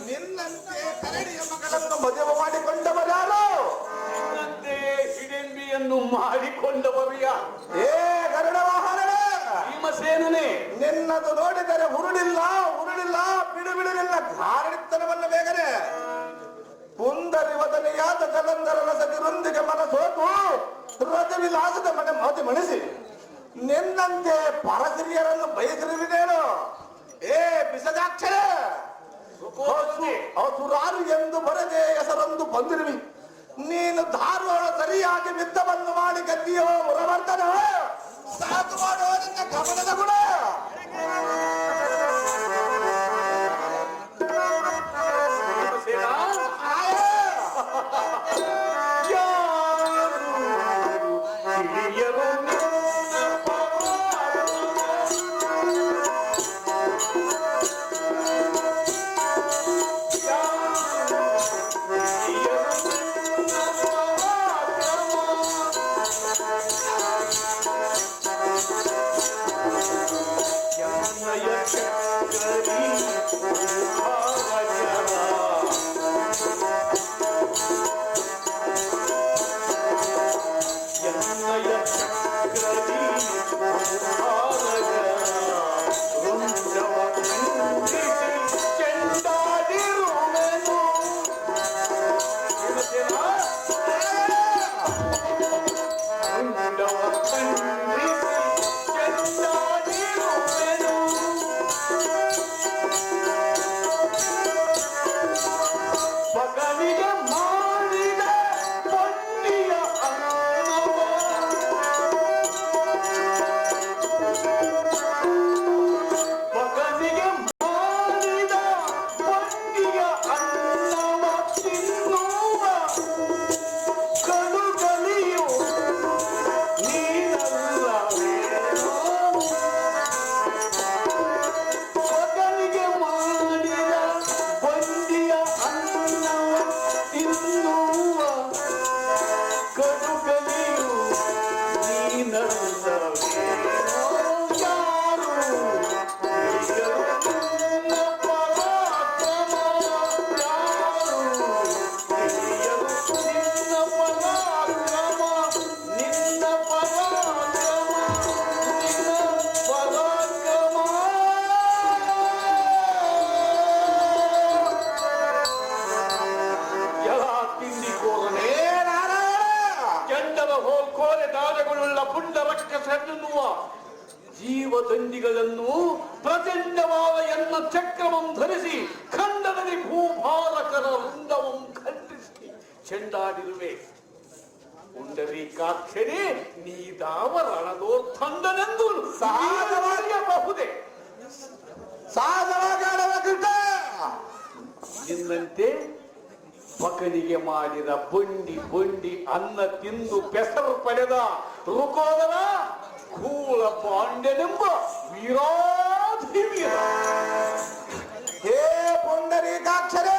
Speaker 1: ನಿನ್ನಂತೆ ಕರಡಿಯ ಮಗಳನ್ನು ಮದುವೆ ಮಾಡಿಕೊಂಡವರಾರು?
Speaker 3: ನಿನ್ನಂತೆ ಹಿಡೆಂಬಿಯನ್ನು ಮಾಡಿಕೊಂಡವರು ಯಾರು?
Speaker 1: ಏ ಗರುಡ ವಾಹನ,
Speaker 3: ಭೀಮಸೇನನೇ,
Speaker 1: ನಿನ್ನದು ನೋಡಿದರೆ ಹುರುಳಿಲ್ಲ ಹುರುಳಿಲ್ಲ ಬಿಡುಬಿಡುವಿಲ್ಲ ಧಾರಣಿತನವನ್ನು ಬೇಗನೆ ಪುಂದರಿ ವದನೆಯಾದ ಕಲಂದರ ರಸದಿರೊಂದಿಗೆ ಮನಸೋತು ರಜವಿಲಾಸದ ಮನೆ ಮತಿ ಮಣಿಸಿ ನಿನ್ನಂತೆ ಪರಸಿರಿಯರನ್ನು ಬಯಸಿರುವಿನೇನು? ಏ ಬಿಸದಾಕ್ಷರ, ಸುರಾರು ಎಂದು ಬರದೆ ಹೆಸರೊಂದು ಬಂದಿರುವಿ. ನೀನು ಧಾರವಾಡ ಸರಿಯಾಗಿ ಮಿತ್ತವನ್ನು ಮಾಡಿ ಗದ್ದಿಯೋ ಮುರವರ್ತನ ಸಾಕು ಮಾಡೋ ನಿನ್ನ ಗಮನದ ಗುಣ.
Speaker 3: ಹೋಲ್ಕೋರೆ ದಾರಗಳುಳ್ಳ ಪುಂಡ ರಕ್ಕಸೆನ್ನುವ ಜೀವದಂಡಿಗಳನ್ನು ಪ್ರಚಂಡವಾದ ಎನ್ನ ಚಕ್ರವಂ ಧರಿಸಿ ಖಂಡದಲ್ಲಿ ಭೂಭಾರಕರ ವೃಂದವಂ ಖಂಡಿಸಿ ಚೆಂಡಾಡಿರುವೆ. ಪುಂಡರೀಕಾಕ್ಷರೇ ನೀದಾವ ರಣದೋರ್ಥಂಡನೆಂದು ಸಾಧವಾಗಬಹುದೇ? ನಿನ್ನಂತೆ ಮಗನಿಗೆ ಮಾಡಿದ ಬಂಡಿ ಬಂಡಿ ಅನ್ನ ತಿಂದು ಬೆಸರು ಪಡೆದ ರುಕೋದರ ಕೂಳ ಪಾಂಡ್ಯನೆಂಬ ವೀರಾಧಿವೀರ.
Speaker 6: ಹೇ ಪುಂಡರೀಕಾಕ್ಷರೇ,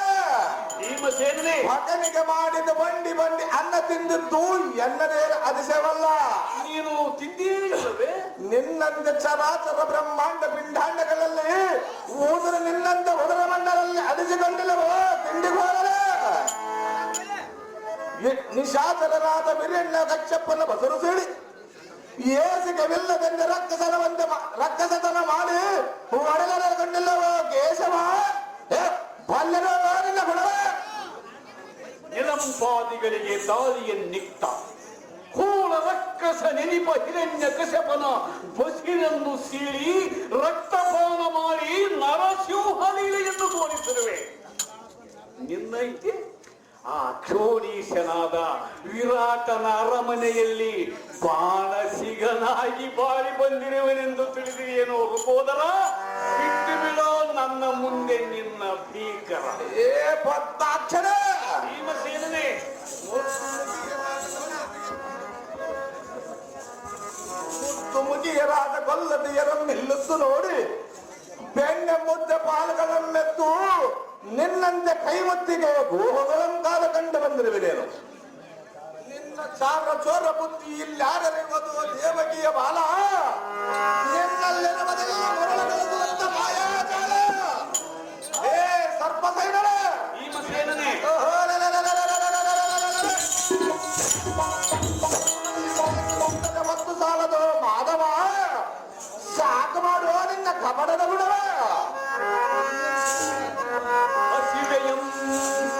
Speaker 3: ಭೀಮಸೇನನೇ,
Speaker 6: ಮಗನಿಗೆ ಮಾಡಿದ ಬಂಡಿ ಬಂಡಿ ಅನ್ನ ತಿಂದಿದ್ದು ಎನ್ನದೇ ಅತಿಶಯವಲ್ಲ.
Speaker 3: ನೀನು ತಿಂದಿಲ್ಲವೇ?
Speaker 6: ನಿನ್ನಂತೆ ಚರಾಚರ ಬ್ರಹ್ಮಾಂಡ ಪಿಂಡಾಂಡಗಳಲ್ಲಿ ಊದರ ನಿನ್ನಂತ ಉದರ ಮಂಡಲಲ್ಲಿ ಅಡಿಸಿಕೊಂಡಿಲ್ಲವೋ ತಿಂಡಿಗೋರರೆ? ನಿಶಾಚರರಾದ ಬಿರಿಣ್ಣ ಕಚ್ಚಪ್ಪನ ಬಸರು ಸೇಳಿ ಏಸಿಗೆವಿಲ್ಲದೆಂದು ರಕ್ಕಸತನ ಮಾಡಿ ಒಡೆದಕೊಂಡಿಲ್ಲವೋ ಕೇಶವ? ಬಲ್ಲರ ಗುಣವ
Speaker 3: ನಿಲಂಪಾದಿಗಳಿಗೆ ದಾರಿಯನ್ನಿತ್ತ ಕೂಳ ರಕ್ಕಸ ನೆನಿಪ ಹಿರಣ್ಯ ಕಶಪನ ಬಸಿರನ್ನು ಸೀಳಿ ರಕ್ತಪಾನ ಮಾಡಿ ನರಸಿಂಹ ಲೀಲೆಯನ್ನು ತೋರಿಸಿರುವೆ. ನಿನ್ನೈತೆ ಆ ಕ್ಷೋಣೀಶನಾದ ವಿರಾಟನ ಅರಮನೆಯಲ್ಲಿ ಬಾಣಸಿಗನಾಗಿ ಬಾಳಿ ಬಂದಿರುವನೆಂದು ತಿಳಿದಿರುವೇನೋ ರುಕೋದರ? ಬಿಟ್ಟು ಬಿಡೋ ನನ್ನ ಮುಂದೆ ನಿನ್ನ ಭೀಕರ.
Speaker 6: ಏ ಪತ್ತಾಕ್ಷರ
Speaker 3: ಭೀಮಸೇನನೇ,
Speaker 6: ಮುಗಿಯರಾದ ಕೊಲ್ಲದಿಯರನ್ನು ನಿಲ್ಲಿಸು ನೋಡಿ ಬೆಣ್ಣೆ ಮುದ್ದೆ ಪಾಲುಗಳನ್ನೆತ್ತು ನಿನ್ನಂತೆ ಕೈಮತ್ತಿಗೆ ಗೋಹಗಳಂತಾದ ಕಂಡು ಬಂದಿರುವಿರೇನು? ನಿನ್ನ ಚಾರ ಚೋರ ಬುದ್ಧಿ ಇಲ್ಲಾರರಿರುವುದು ದೇವಕಿಯ ಬಾಲ. ನಿನ್ನಲ್ಲಿರುವುದೆಲ್ಲ ಮರಳಗಳಿಸುವಂತ ಮಾಯಾಜಾಲ. ಹೇ ಸರ್ಪ ಸೈನಳ,
Speaker 3: ಭೀಮಸೇನನೇ,
Speaker 6: ಮತ್ತು ಸಾಲದು ಮಾಧವ, ಸಾಕು ಮಾಡುವ ನಿನ್ನ ಕಪಡದ ಗುಣವ.
Speaker 3: ಹಸಿವೆಯಂ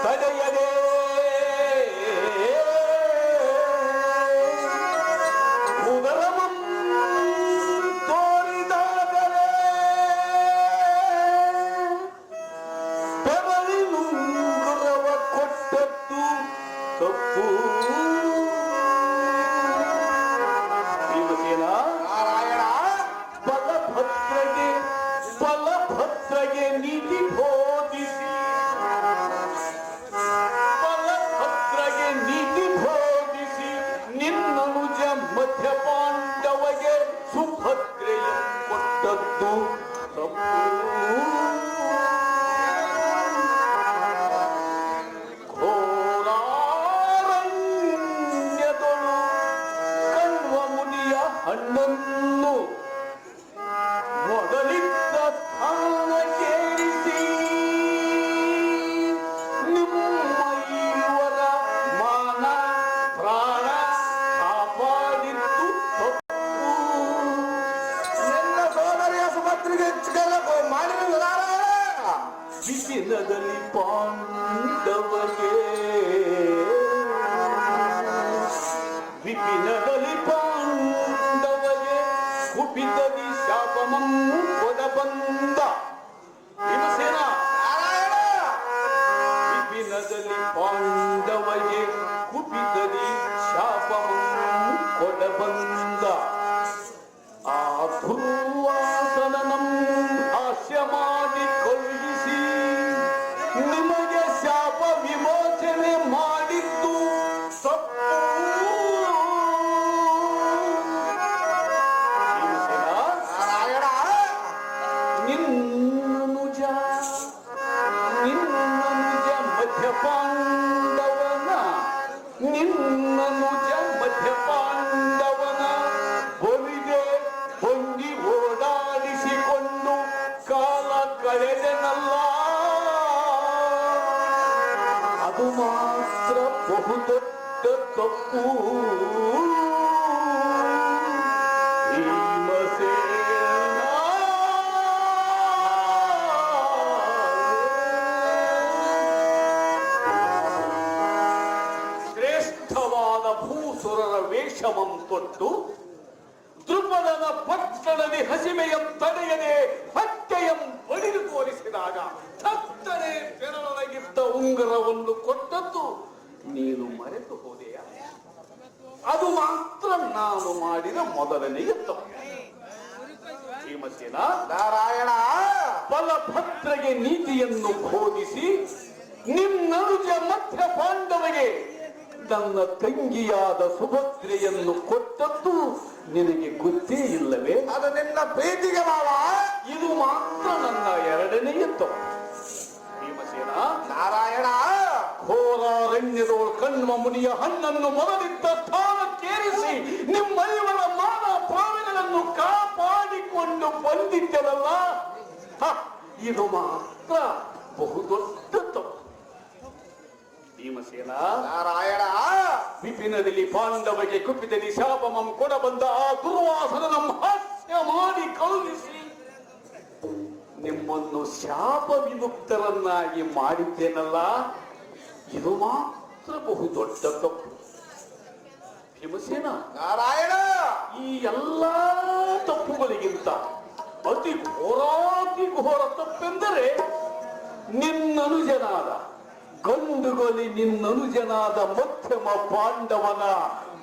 Speaker 3: ತಡೆಯದೆ ಉದರಮಂ ತೋರಿದಾಗಲೇ ಬೆವರಿನುಂಗುರವ ಕೊಟ್ಟದ್ದು ತಪ್ಪು. ಭೀಮಸೇನ,
Speaker 6: ನಾರಾಯಣ,
Speaker 3: ಬಲಭದ್ರಗೆ ನೀತಿ ಬೋಧಿಸಿ ನಿನ್ನನುಜ ಮಧ್ಯ ಪಾಂಡವಗೆ ಸುಭದ್ರೆಯ ಕೊಟ್ಟದ್ದು ತಪ್ಪು. ಘೋರಾರಣ್ಯದೊಳು ಕಣ್ವ ಮುನಿಯ ಹಣ್ಣನ್ನು ಮೊದಲಿದ್ದ ಸ್ಥಾನಕ್ಕೇರಿಸಿ ನಿಮ್ಮ ಇವರ ಮಾನ ಪ್ರಾಣ ಕಾಪಾಡಿದ್ದು ತಪ್ಪು.
Speaker 6: ನಿನ್ನ ಸೋದರಿಯ ಸುಭದ್ರಿಗೆ ಮಾಡಿದ
Speaker 3: ವಿಪಿನದಲ್ಲಿ ಪಾಂಡವಗೆ ಕುಪಿತದಿ ಶಾಪಮಂ ಕೊಡ ಬಂದ. ಭೀಮಸೇನ, ವಿಪಿನದಲ್ಲಿ ಪಾಂಡವಗೆ ಕುಪಿತದಿ ಶಾಪಮಂ ಕೊಡ ಬಂದ. ಆ ದುರ್ವಾಸನಂ ಹಾಸ್ಯ ಮಾಡಿ ಕಳುಹಿಸಿ ನಿಮಗೆ ಶಾಪ ವಿಮೋಚನೆ ಮಾಡಿದ್ದು ತಪ್ಪು.
Speaker 6: ನಾರಾಯಣ,
Speaker 3: ನಿನ್ನನುಜ ಮಧ್ಯ ಪಾಂಡವನ ವೇಷಮಂ ತೊಟ್ಟು ದೃಪದನ ಪಟ್ಟಣದಿ ಹಸಿಮೆಯಂ ತಡೆಯದೆ ಹೊಟ್ಟೆಯಂ ಬಡಿದು ತೋರಿಸಿದಾಗ ಥತ್ತನೆ ಬೆರಳೊಳಗಿದ್ದ ಉಂಗುರವನ್ನು ಕೊಟ್ಟದ್ದು ನೀನು ಮರೆತು ಹೋದೆಯಾ? ಅದು ಮಾತ್ರ ನಾನು ಮಾಡಿದ ಮೊದಲನೆಯ ತಪ್ಪು. ಭೀಮಸೇನ,
Speaker 6: ನಾರಾಯಣ,
Speaker 3: ಬಲಭದ್ರಗೆ ನೀತಿಯನ್ನು ಬೋಧಿಸಿ ನಿನ್ನನುಜ ಮಧ್ಯ ಪಾಂಡವಗೆ ನನ್ನ ತಂಗಿಯಾದ ಸುಭದ್ರೆಯನ್ನು ಕೊಟ್ಟದ್ದು ನಿನಗೆ ಗೊತ್ತೇ ಇಲ್ಲವೇ?
Speaker 6: ಅದು ನಿನ್ನ ಪ್ರೀತಿಗೆ ಮಾವ.
Speaker 3: ಇದು ಮಾತ್ರ ನನ್ನ ಎರಡನೆಯ ತಪ್ಪು. ಭೀಮಸೇನ,
Speaker 6: ನಾರಾಯಣ,
Speaker 3: ಘೋರಾರಣ್ಯದೋಳು ಕಣ್ವ ಮುನಿಯ ಹಣ್ಣನ್ನು ಮೊದಲಿದ್ದ ಸ್ಥಾನಕ್ಕೇರಿಸಿ ನಿಮ್ಮೈವರ ಮಾನ ಪ್ರಾಣಗಳನ್ನು ಕಾಪಾಡಿಕೊಂಡು ಬಂದಿದ್ದೆವಲ್ಲ, ಇದು ಮಾತ್ರ ಬಹುದೊಡ್ಡ ತಪ್ಪು. ಭೀಮಸೇನ,
Speaker 6: ನಾರಾಯಣ,
Speaker 3: ವಿಪಿನದಲ್ಲಿ ಪಾಂಡವಗೆ ಕುಪಿತಲಿ ಶಾಪಮಂ ಕೊಡಬಂದ ಆ ದುರ್ವಾಸನ ಹಾಸ್ಯ ಮಾಡಿ ಕಳುಹಿಸಿ ನಿಮ್ಮನ್ನು ಶಾಪ ವಿಮುಕ್ತರನ್ನಾಗಿ ಮಾಡಿದ್ದೇನಲ್ಲ, ಇದು ಮಾತ್ರ ಬಹುದೊಡ್ಡ ತಪ್ಪು. ಭೀಮಸೇನ,
Speaker 6: ನಾರಾಯಣ,
Speaker 3: ಈ ಎಲ್ಲಾ ತಪ್ಪುಗಳಿಗಿಂತ ಅತಿ ಘೋರ ತಪ್ಪೆಂದರೆ ನಿನ್ನನುಜನಾದ ಗಂಡುಗೊಲಿ ನಿನ್ನನುಜನಾದ ಮಧ್ಯಮ ಪಾಂಡವನ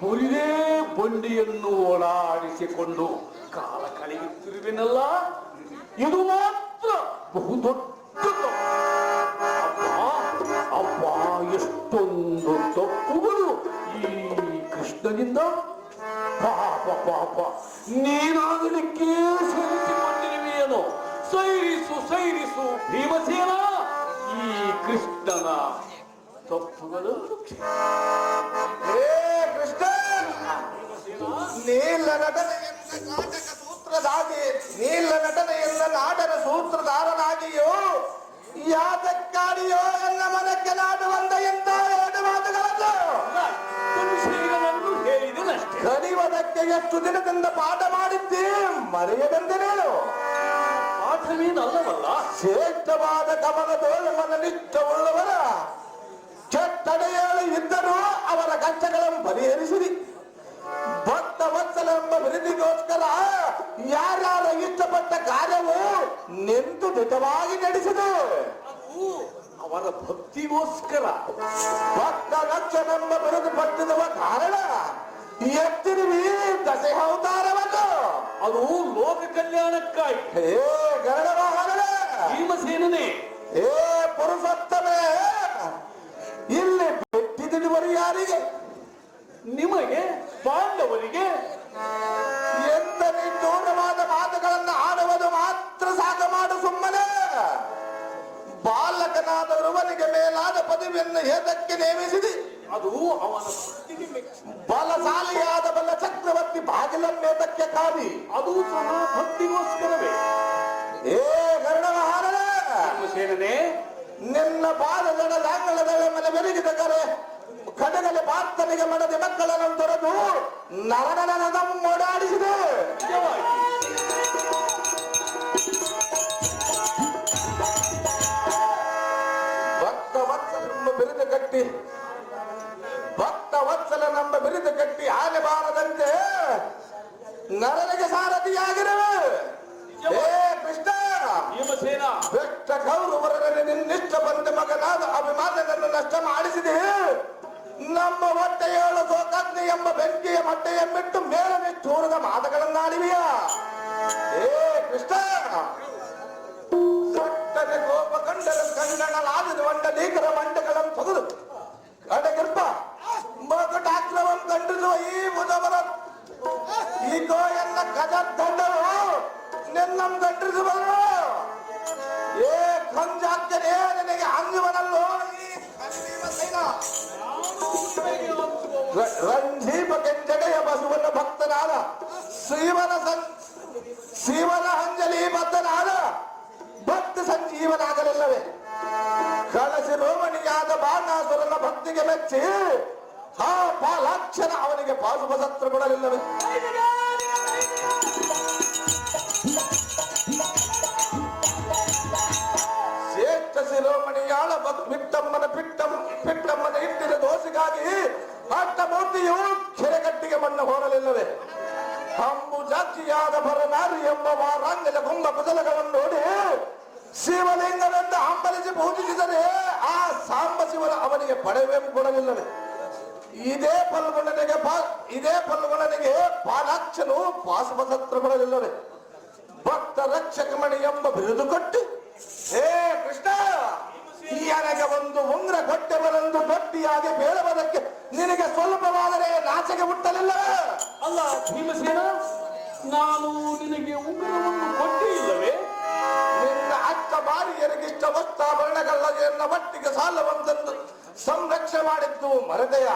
Speaker 3: ಮುರಿದೇ ಬಂಡಿಯನ್ನು ಓಡಾಡಿಸಿಕೊಂಡು ಕಾಲ ಕಳೆಯುತ್ತಿರುವೆನಲ್ಲ, ಇದು ಮಾತ್ರ ಬಹುದೊಡ್ಡ ತಪ್ಪು. ಅಪ್ಪ, ಎಷ್ಟೊಂದು ತಪ್ಪುಗಳು ಈ ಕೃಷ್ಣನಿಂದ. ಪಾಪ ಪಾಪ, ನೀನಾಗಲಿಕ್ಕೆ ಸಹಿಸಿಕೊಂಡಿರುವೆಯೇನೋ. ಸೈರಿಸು ಭೀಮಸೇನ, ಈ ಕೃಷ್ಣನ ತಪ್ಪುಗಳನ್ನು.
Speaker 6: ಹೇ ಕೃಷ್ಣ, ನೀಲ ನಟನೆಯಿಂದ ನಾಟಕ ಸೂತ್ರಧಾಗಿ, ನೀಲ ನಟನೆಯಿಂದ ನಾಟಕ ಸೂತ್ರಧಾರನಾಗಿಯೋ ಯಾತಕ್ಕಾಡಿಯೋ ಎನ್ನ ಮನಕ್ಕೆ ನಾಡುವಂತ ಎಂತ ಎರಡು ಮಾತುಗಳನ್ನು
Speaker 3: ಹೇಳಿದನಷ್ಟೇ.
Speaker 6: ಕಲಿಯುವುದಕ್ಕೆ ಎಷ್ಟು ದಿನದಿಂದ ಪಾಠ ಮಾಡಿದ್ದೆ ಮರೆಯದಂತೆನೇನು?
Speaker 3: ಪಾಠವೇನಲ್ಲವಲ್ಲ.
Speaker 6: ಶ್ರೇಷ್ಠವಾದ ಗಮನದೋಳು ಮನನಿಷ್ಠವುಳ್ಳವರ ಕೆಟ್ಟಡೆಯಲ್ಲಿ ಇದ್ದರೂ ಅವರ ಕಷ್ಟಗಳನ್ನು ಪರಿಹರಿಸಿರಿ. ಭಕ್ತ ವತ್ಸಲೆಂಬ ಬಿರುದಿಗೋಸ್ಕರ ಯಾರ್ಯಾರ ಇಷ್ಟಪಟ್ಟ ಕಾರ್ಯವು ನಿಂತು ದಿಟವಾಗಿ ನಡೆಸಿದೆ.
Speaker 3: ಅದು ಅವರ ಭಕ್ತಿಗೋಸ್ಕರ.
Speaker 6: ಭಕ್ತ ಲಕ್ಷನೆಂಬ ಬಿರುದು ಪಟ್ಟಿರುವ ಕಾರಣ ಎತ್ತಿರುವಿ ದಶೆ ಅವತಾರವನ್ನು.
Speaker 3: ಅದು ಲೋಕ ಕಲ್ಯಾಣಕ್ಕಾಗಿ.
Speaker 6: ಹೇ ಗರುಡ ವಾಹನ,
Speaker 3: ಭೀಮಸೇನನೇ,
Speaker 6: ಹೇ ಪುರುಷೋತ್ತಮೇ, ಇಲ್ಲಿ ಬೆಟ್ಟಿದಿಡುವರು ಯಾರಿಗೆ?
Speaker 3: ನಿಮಗೆ, ಪಾಂಡವರಿಗೆ.
Speaker 6: ಎಂತ ನಿಷ್ಠೂರವಾದ ಮಾತುಗಳನ್ನು ಆಡುವುದು ಮಾತ್ರ ಸಾಕು ಮಾಡು ಸುಮ್ಮನೆ. ಬಾಲಕನಾದವನಿಗೆ ಮೇಲಾದ ಪದವಿಯನ್ನು ಏತಕ್ಕೆ ನೇಮಿಸಿದಿ?
Speaker 3: ಅದು ಅವನ ಭಕ್ತಿಗೆ ಮೆಚ್ಚಿ.
Speaker 6: ಬಲಶಾಲಿಯಾದ ಬಲ ಚಕ್ರವರ್ತಿ ಬಾಗಿಲನ್ನೇತಕ್ಕೆ ಕಾದಿ?
Speaker 3: ಅದು ಸಹ ಭಕ್ತಿಗೋಸ್ಕರವೇ.
Speaker 6: ಏ ಗರುಡ ವಾಹನ,
Speaker 3: ಭೀಮಸೇನನೇ,
Speaker 6: ನಿನ್ನ ಪಾದಗಳ ಲಾಂಗಳಗಳ ಮನೆ ಬೆರಗಿದ ಕರೆ ಕಡಗಲೆ ಪಾರ್ಥನಿಗೆ ಮಡದಿ ಮಕ್ಕಳನ್ನು ತೊರೆದು ನರನರದ ಓಡಾಡಿಸಿದೆ.
Speaker 3: ನಿಜವಾಗಿ
Speaker 6: ಭಕ್ತ ವತ್ಸಲೆಂಬ ಬಿರುದು ಕಟ್ಟಿ, ಭಕ್ತ ವತ್ಸಲನೆಂಬ ಬಿರುದು ಕಟ್ಟಿ ಆನೆ ಬಾರದಂತೆ ನರನಿಗೆ ಸಾರಥಿಯಾಗಿರುವೆ. ಹೇ ಕೃಷ್ಣ,
Speaker 3: ಭೀಮಸೇನ,
Speaker 6: ಬೆಟ್ಟ ಕೌರವರನ್ನು ನಿನ್ನಿಷ್ಟ ಬಂದ ಮಗನಾದ ಅಭಿಮಾನವನ್ನು ನಷ್ಟ ಮಾಡಿಸಿದೆ. ನಮ್ಮ ಹೊಟ್ಟೆಯೋಳು ಸೋಕಗ್ನಿ ಎಂಬ ಬೆಂಕಿಯ ಹೊಟ್ಟೆಯನ್ನಿಟ್ಟು ಮೇಲೆ ನಿಷ್ಠೂರದ ಮಾತುಗಳನ್ನಾಡಿವೆಯ. ಹೇ ಕೃಷ್ಣ, ಸಟ್ಟನೆ ಕೋಪ ಕಂಡರು ಕಂಡನಲಾದ ಒಂಡ ಲೀಕರ ಮಂಡಗಳನ್ನು ತೆಗೆದು ಕಡೆಗಿರ್ಪ ಮಗಟಾಕ್ರವಂ ಕಂಡಿರುವ ಈ ಬುಧವರ ಈಗೋ ಎಲ್ಲ ಕಜದ್ದಂಡರು ನಿನ್ನಂ ಕಂಡಿರುವವರು. ಏ ಕಂಜಾಗ್ತದೆ ನಿನಗೆ ಅಂಜುವನಲ್ಲೋ ಈ ಭೀಮಸೇನ. ರಂಜೀಪ ಕೆಂಜಡೆಯ ಬಸವನ ಭಕ್ತನಾದ ಶಿವನ ಅಂಜಲಿ ಬದ್ಧನಾದ ಭಕ್ತ ಸಂಜೀವನಾಗಲಿಲ್ಲವೇ? ಕಳಸಿ ರೋಮಣಿಯಾದ ಬಾಣಾಸುರನ ಭಕ್ತಿಗೆ ಮೆಚ್ಚಿ ಆ ಪಾಲಾಕ್ಷಣ ಅವನಿಗೆ ಪಾಶುಪಸತ್ರ ಕೊಡಲಿಲ್ಲವೇ? ಶ್ರೇಷ್ಠ ಶಿರೋಮಣಿಯಾಳ ಪಿಟ್ಟಮ್ಮನ ಇಟ್ಟಿದ ದೋಷಿಗಾಗಿ ಅಷ್ಟಮೂರ್ತಿಯು ಕೆರೆಗಟ್ಟಿಗೆ ಸಾಕ್ಷಿಯಾದ ಭರನಾರಿ ಎಂಬ ವಾರಾಂಗಲ ಕುಂಭ ಕುಶಲಗಳನ್ನು ನೋಡಿ ಶಿವಲಿಂಗವೆಂದು ಹಂಬಲಿಸಿ ಪೂಜಿಸಿದರೆ ಆ ಸಾಂಬ ಶಿವನ ಅವನಿಗೆ ಪಡೆವೇನು ಕೊಡಲಿಲ್ಲವೇ? ಇದೇ ಫಲ್ಗುಣನಿಗೆ ಪಾಲಾಕ್ಷನು ಪಾಶುಪತ್ರ ಕೊಡಲಿಲ್ಲವೇ? ಭಕ್ತ ರಕ್ಷಕಮಣಿ ಎಂಬ ಬಿರುದು ಕೊಟ್ಟು ಹೇ ಕೃಷ್ಣ, ನನಗೆ ಒಂದು ಉಂಗ್ರ ಕೊಟ್ಟವರೆಂದು ಗಟ್ಟಿಯಾಗಿ ಬೇಡವದಕ್ಕೆ ನಿನಗೆ ಸ್ವಲ್ಪವಾದರೆ ನಾಚಿಕೆ ಹುಟ್ಟಲಿಲ್ಲವೇ?
Speaker 3: ಅಲ್ಲ ಭೀಮಸೇನ, ನಾನು ನಿನಗೆ ಉಂಗುರವನ್ನು ಕೊಟ್ಟೇ ಇಲ್ಲವೇ?
Speaker 6: ನಿನ್ನ ಅಕ್ಕ ಬಾರಿಯರಿಗಿಷ್ಟ ವಸ್ತಾಭರಣಗಳ ಎನ್ನ ಮಟ್ಟಿಗೆ ಸಾಲವಂತೆಂದು ಸಂರಕ್ಷಣೆ ಮಾಡಿದ್ದು ಮರದೆಯ?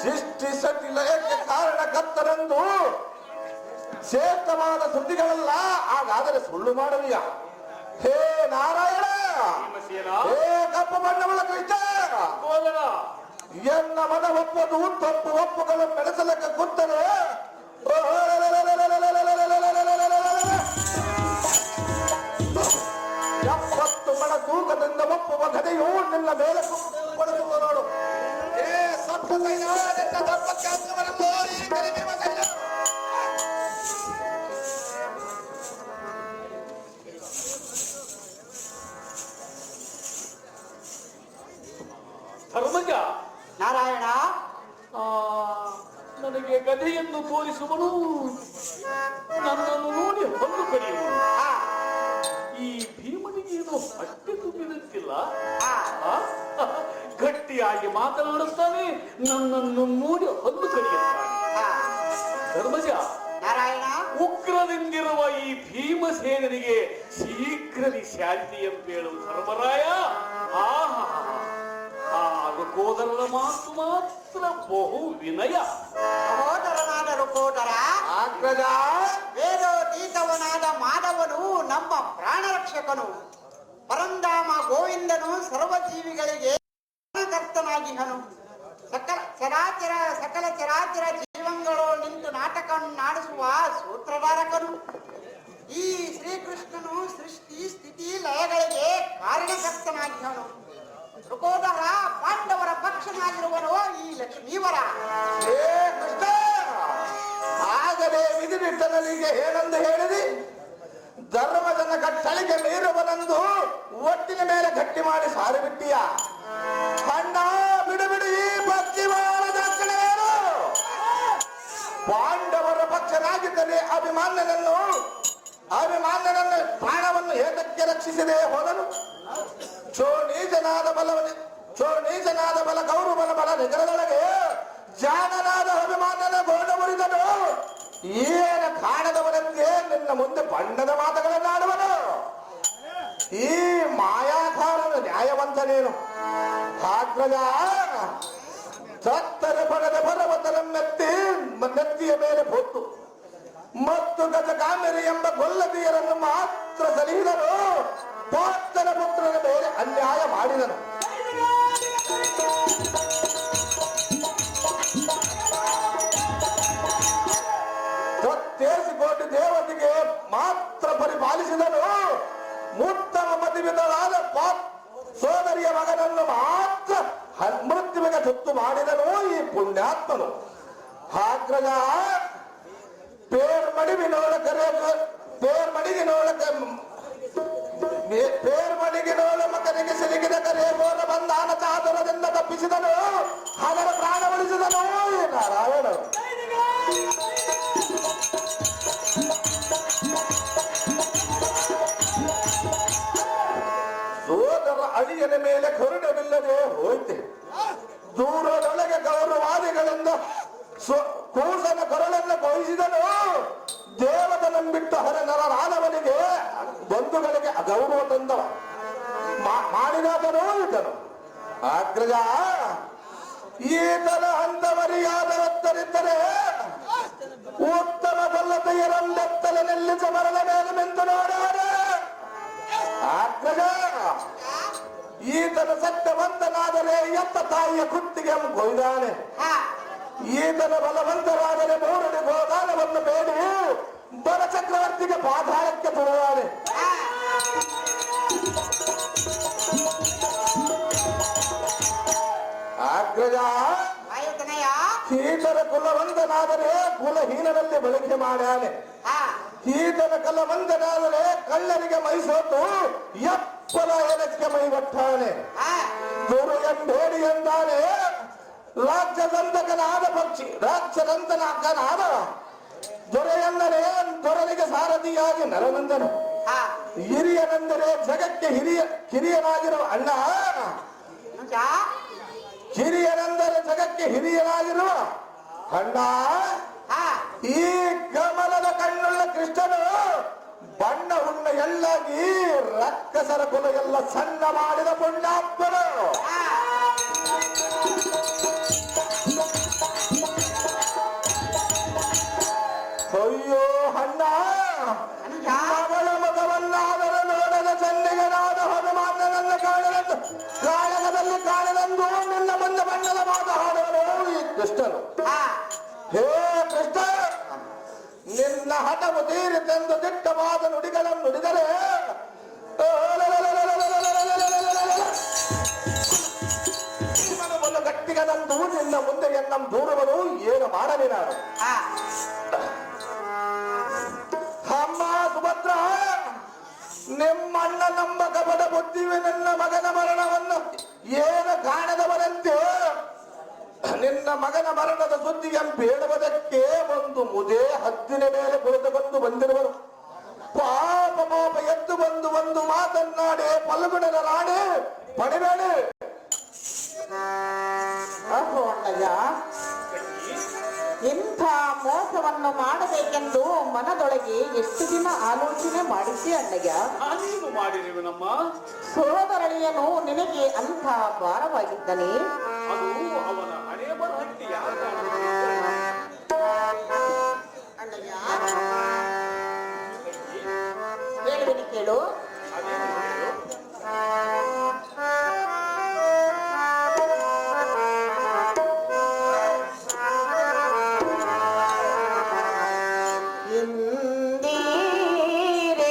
Speaker 6: ಸೃಷ್ಟಿ ಸಟಿ ಲಯಕ್ಕೆ ಕಾರಣಕರ್ತರೆಂದು ಶ್ರೇಷ್ಠವಾದ ಸುದ್ದಿಗಳೆಲ್ಲ ಹಾಗಾದರೆ ಸುಳ್ಳು ಮಾಡುವಿಯ? ಹೇ ನಾರಾಯಣ, ಹೇ ಕಪ್ಪು ಬಣ್ಣವುಳ್ಳ ಕೃಷ್ಣ, ಎನ್ನ ಮನ ಒಪ್ಪದು ತಪ್ಪು ಒಪ್ಪುಗಳು ಬೆಳೆಸಲಕ್ಕೆ ಕೂತರೆ 70 ಮಣ ತೂಕದಿಂದ ಒಪ್ಪುವ ಗದೆಯು ನಿನ್ನ ಮೇಲೆ ಕೊಡುವ ನೋಡು. ಹೇ ಸತ್ತ ಸೈನ್ಯ, ನಿನ್ನ ದರ್ಪಕ್ಕೆ ಅಂಗವರೆಂದು ಈ ಕಡಿಮೆ ಮಗಲ್ಲ.
Speaker 3: ಧರ್ಮಜ,
Speaker 5: ನಾರಾಯಣ,
Speaker 3: ನನಗೆ ಗದೆಯನ್ನು ತೋರಿಸುವನು ನನ್ನನ್ನು ನೋಡಿ ಹೊಂದು ಕಡಿಯುವನು. ಈ ಭೀಮನಿಗೆ ಏನು ಹೊಟ್ಟೆ ತುಂಬಿರುತ್ತಿಲ್ಲ. ಗಟ್ಟಿಯಾಗಿ ಮಾತನಾಡುತ್ತಾನೆ, ನನ್ನನ್ನು ನೋಡಿ ಹೊಂದು ಕಡಿಯುತ್ತಾನೆ. ಧರ್ಮಜ,
Speaker 5: ನಾರಾಯಣ,
Speaker 3: ಉಗ್ರದಿಂದಿರುವ ಈ ಭೀಮಸೇನನಿಗೆ ಶೀಘ್ರದಿ ಶಾಂತಿ ಎಂಪೇಳು ಧರ್ಮರಾಯ. ರುಕೋದರನ ಮಾತು ಮಾತ್ರ ಬಹು ವಿನಯ.
Speaker 5: ಸಹೋದರನಾದ ರುಕೋದರ,
Speaker 6: ಅಗ್ರಜ,
Speaker 5: ವೇದೋತೀತವನಾದ ಮಾಧವನು ನಮ್ಮ ಪ್ರಾಣ ರಕ್ಷಕನು. ಪರಂಧಾಮ ಗೋವಿಂದನು ಸರ್ವಜೀವಿಗಳಿಗೆ ಕರ್ತನಾಗಿಹನು. ಸಕಲ ಚರಾಚರ ಜೀವಂಗಳು ನಿಂತು ನಾಟಕವನ್ನು ಆಡಿಸುವ ಸೂತ್ರಧಾರಕನು. ಈ ಶ್ರೀಕೃಷ್ಣನು ಸೃಷ್ಟಿ ಸ್ಥಿತಿ ಲಯಗಳಿಗೆ ಕಾರಣಕರ್ತನಾಗಿಹನು. ಋಕೋದರ ಪಾಂಡವರ ಪಕ್ಷನಾಗಿರುವನು ಈ ಲಕ್ಷ್ಮೀವರ.
Speaker 6: ಹೇ ಕೃಷ್ಣ, ಆಗಲೇ ವಿಧಿನಿಟ್ಟನಿಗೆ ಏನೆಂದು ಹೇಳಿದಿ? ಧರ್ಮಜನ ಕಟ್ಟಳಿಗೆ ಮೀರುವನೆಂದು ಒಟ್ಟಿನ ಮೇಲೆ ಗಟ್ಟಿ ಮಾಡಿ ಸಾರಿಬಿಟ್ಟಿಯ. ಅಣ್ಣ, ಬಿಡು ಈ ಪಶ್ಚಿಮಾನ ದಕ್ಷಿಣವೇನು? ಪಾಂಡವರ ಪಕ್ಷನಾಗಿದ್ದರೆ ಅಭಿಮಾನ್ಯನನ್ನು ಪ್ರಾಣವನ್ನು ಏತಕ್ಕೆ ರಕ್ಷಿಸಿದೆ ಹೋದನು? ಚೋಣೀಜನಾದ ಬಲ ಗೌರವನ ಬಲ ನಿಗರದೊಳಗೆ ಜಾನನಾದ ಅಭಿಮಾನನ ಗೋಣ ಮುರಿದನು. ಏನು ಕಾಣದವನಂತೆ ನಿನ್ನ ಮುಂದೆ ಬಣ್ಣದ ಮಾತುಗಳನ್ನಾಡುವನು. ಈ ಮಾಯಾಕಾರನು ನ್ಯಾಯವಂತನೇನು? ಅಗ್ರಜ, ಸತ್ತರ ಪಡೆದ ಪರ್ವತನ ನೆತ್ತಿಯ ಮೇಲೆ ಹೊತ್ತು ಮತ್ತು ಗಜಕಾಮೆರಿ ಎಂಬ ಗೊಲ್ಲದಿಯರನ್ನು ಮಾತ್ರ ಸಲಿಹಿದರು. ಪಾತ್ರನ ಪುತ್ರನ ಮೇಲೆ ಅನ್ಯಾಯ ಮಾಡಿದನು. ಕೋಟಿ ದೇವತೆಗೆ ಮಾತ್ರ ಪರಿಪಾಲಿಸಿದನು. ಉತ್ತಮ ಮತಿವಿಧವಾದ ಸೋದರಿಯ ಮಗನನ್ನು ಮಾತ್ರ ಮೃತ್ಯುವಿಗೆ ತುತ್ತು ಮಾಡಿದನು ಈ ಪುಣ್ಯಾತ್ಮನು. ಅಗ್ರಜ, ಪೇರ್ಮಡಿಗಿನೋಳ ಮಗನಿಗೆ ಸಿಲುಕಿದ ಕರೇಬೋನ ಬಂಧಾನ ಚಾತುರದಿಂದ ತಪ್ಪಿಸಿದನು. ಅದರ ಪ್ರಾಣ ಉಳಿಸಿದನು ಈ ನಾರಾಯಣನು. ಸೋದರ ಅಳಿಯನ ಮೇಲೆ ಕರುಣವಿಲ್ಲದೆ ಹೋಯ್ತೆ. ದೂರದೊಳಗೆ ಗೌರವಾದಿಗಳಿಂದ ಕೂಸನ ಕೊರಳನ್ನು ಕೊಯಿಸಿದನು. ದೇವತನಂಬಿಟ್ಟು ಹರನರಾದವನಿಗೆ ಬಂಧುಗಳಿಗೆ ಅಗೌರವ ತಂದವ ಮಾಡಿದಾತನೂ ಈತನು. ಅಗ್ರಜ, ಈತನ ಹಂತವರಿಯಾದವತ್ತರಿದ್ದರೆ ಉತ್ತಮ ಬಲ್ಲತೆಯರಂದೆತ್ತಲೆ ನಿಲ್ಲಿಸ ಮರದ ಮೇಲೆ ನಿಂತು ನೋಡವರೆ. ಅಗ್ರಜ, ಈತನ ಸತ್ಯವಂತನಾದರೆ ಎತ್ತ ತಾಯಿಯ ಕುತ್ತಿಗೆ ಕೊಯ್ದಾನೆ. ಈತನ ಬಲವಂತರಾದರೆ ಮೂರನೇ ಗೋದಾನವನ್ನು ಬೇಡಿ ಬರ ಚಕ್ರವರ್ತಿಗೆ ಪಾತಾಳಕ್ಕೆ ತುಳಿದಾನೆ. ಈತನ ಕುಲವಂತನಾದರೆ ಕುಲಹೀನರಲ್ಲಿ ಬಳಕೆ ಮಾಡ್ಯಾನೆ.
Speaker 5: ಹಾ
Speaker 6: ಈತನ ಕಲವಂತನಾದರೆ ಕಳ್ಳರಿಗೆ ಮೈಸೋತು ಎಪ್ಪಲ ಏನಕ್ಕೆ ಮೈಗಟ್ಟಾನೆ.
Speaker 5: ಹಾ
Speaker 6: ಗುರು ಎಂಬೇಡಿ ಎಂದಾನೆ ರಾಜ್ಯದಂತಕನಾದ ಪಕ್ಷಿ ರಾಜ್ಯದಂತನಾದ ದೊರೆಯೆಂದರೆ ದೊರೆಗೆ ಸಾರಥಿಯಾಗಿ ನರನಂದನು.
Speaker 5: ಹಾ
Speaker 6: ಹಿರಿಯನೆಂದರೆ ಜಗಕ್ಕೆ ಹಿರಿಯನಾಗಿರುವ ಅಣ್ಣ.
Speaker 5: ಯಾ
Speaker 6: ಹಿರಿಯನೆಂದರೆ ಜಗಕ್ಕೆ ಹಿರಿಯನಾಗಿರುವ ಅಣ್ಣ.
Speaker 5: ಹಾ
Speaker 6: ಈ ಕಮಲದ ಕಣ್ಣುಳ್ಳ ಕೃಷ್ಣನು ಬಣ್ಣ ಹುಣ್ಣ ಎಲ್ಲಾಗಿ ರಕ್ಕಸರ ಕುಲ ಎಲ್ಲ ಸಣ್ಣ ಮಾಡಿದ ಪುಣ್ಯಾತ್ಮನು.
Speaker 5: ಹಾ
Speaker 6: ಅಯ್ಯೋ ಅಣ್ಣ, ಮಗಳ ಮಗವನ್ನಾದರೂ ನೋಡದ ಚಂಡಿಗನಾದ ಹನುಮಾನನನ್ನು ಕಾಣಲೆಂದು ಕಾಳಗದಲ್ಲಿ ಕಾಣಲೆಂದು ನಿನ್ನ ಮುಂದೆ ಬಣ್ಣದ ಮಾತು ಹಾಡುವನು ಈ ಕೃಷ್ಣನು.
Speaker 5: ಹಾ
Speaker 6: ಹೇ ಕೃಷ್ಣ, ನಿನ್ನ ಹಠವು ತೀರಿತೆಂದು ದಿಟ್ಟವಾದ ನುಡಿಗಳನ್ನು ನುಡಿದರೆ ಒಂದು ಗಟ್ಟಿಗನಂದು ನಿನ್ನ ಮುಂದೆ ಎನ್ನ ದೂರುವನು ಏನು ಮಾಡಲಿ ನಾನು.
Speaker 5: ಹಾ
Speaker 6: ಅಮ್ಮ ಸುಭದ್ರ, ನಿಮ್ಮಣ್ಣ ನಮ್ಮ ಕಪಟ ಬುದ್ಧಿವೆ ನನ್ನ ಮಗನ ಮರಣವನ್ನು ಏನು ಕಾಣದವರಂತೆ ನಿನ್ನ ಮಗನ ಮರಣದ ಸುದ್ದಿಗೆ ಬೇಡುವುದಕ್ಕೆ ಒಂದು ಮುದೇ ಹದ್ದಿನ ಮೇಲೆ ಕುಳಿತುಕೊಂಡು ಬಂದಿರುವರು. ಪಾಪ ಪಾಪ ಎದ್ದು ಬಂದು ಒಂದು ಮಾತನ್ನಾಡಿ ಪಲ್ಗುಣನ ರಾಣಿ ಪಡಿಬೇಡಿ.
Speaker 5: ಅಹೋ ಅಣ್ಣಯ್ಯ, ಇಂಥ ಮೋಸವನ್ನು ಮಾಡಬೇಕೆಂದು ಮನದೊಳಗೆ ಎಷ್ಟು ದಿನ ಆಲೋಚನೆ ಮಾಡಿದ್ದೆ ಅಣ್ಣಯ್ಯ.
Speaker 3: ನಾನೇನು ಮಾಡಿರುವೆನಮ್ಮ?
Speaker 5: ಸೋದರಳಿಯನು ನಿನಗೆ ಅಂಥ ಭಾರವಾಗಿದ್ದನೆ.
Speaker 3: ಅದು ಅವನ ಹಣೆ ಬರಹಟ್ಟಿ
Speaker 5: ಅಣ್ಣಯ್ಯ ಹೇಳುವಿನಿ ಕೇಳು.
Speaker 3: ಅದೇನು ಹೇಳು?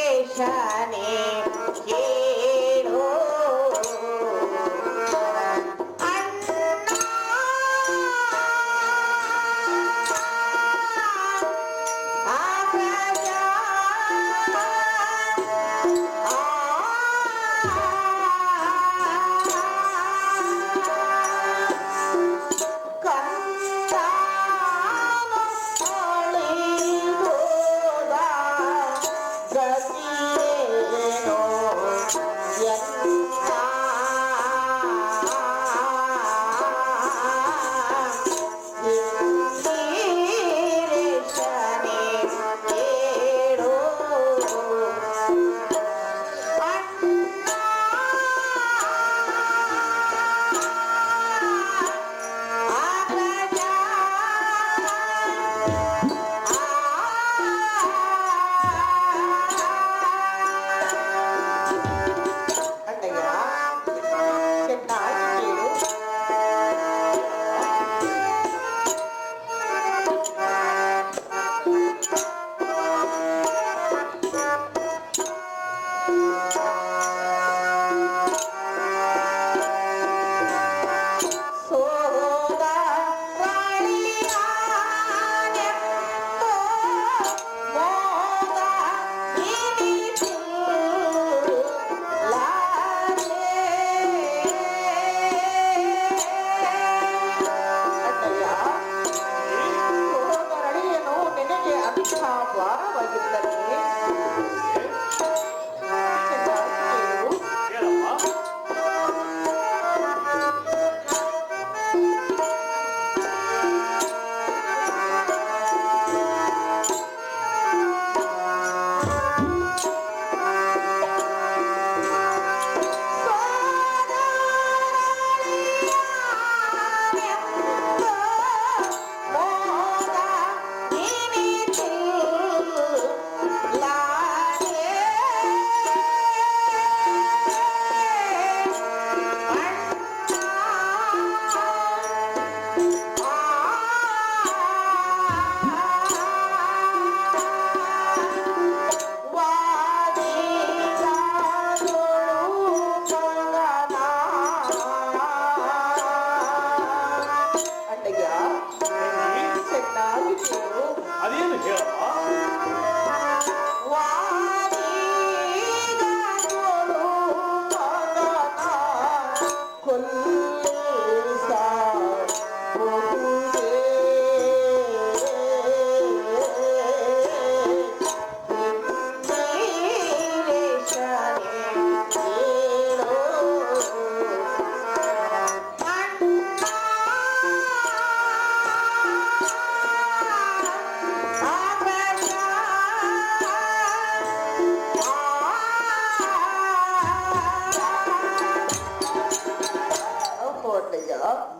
Speaker 5: ಇಂದಿರೇಶನೇ ಕೇಳು ಅಣ್ಣ, ಆಕಾಶ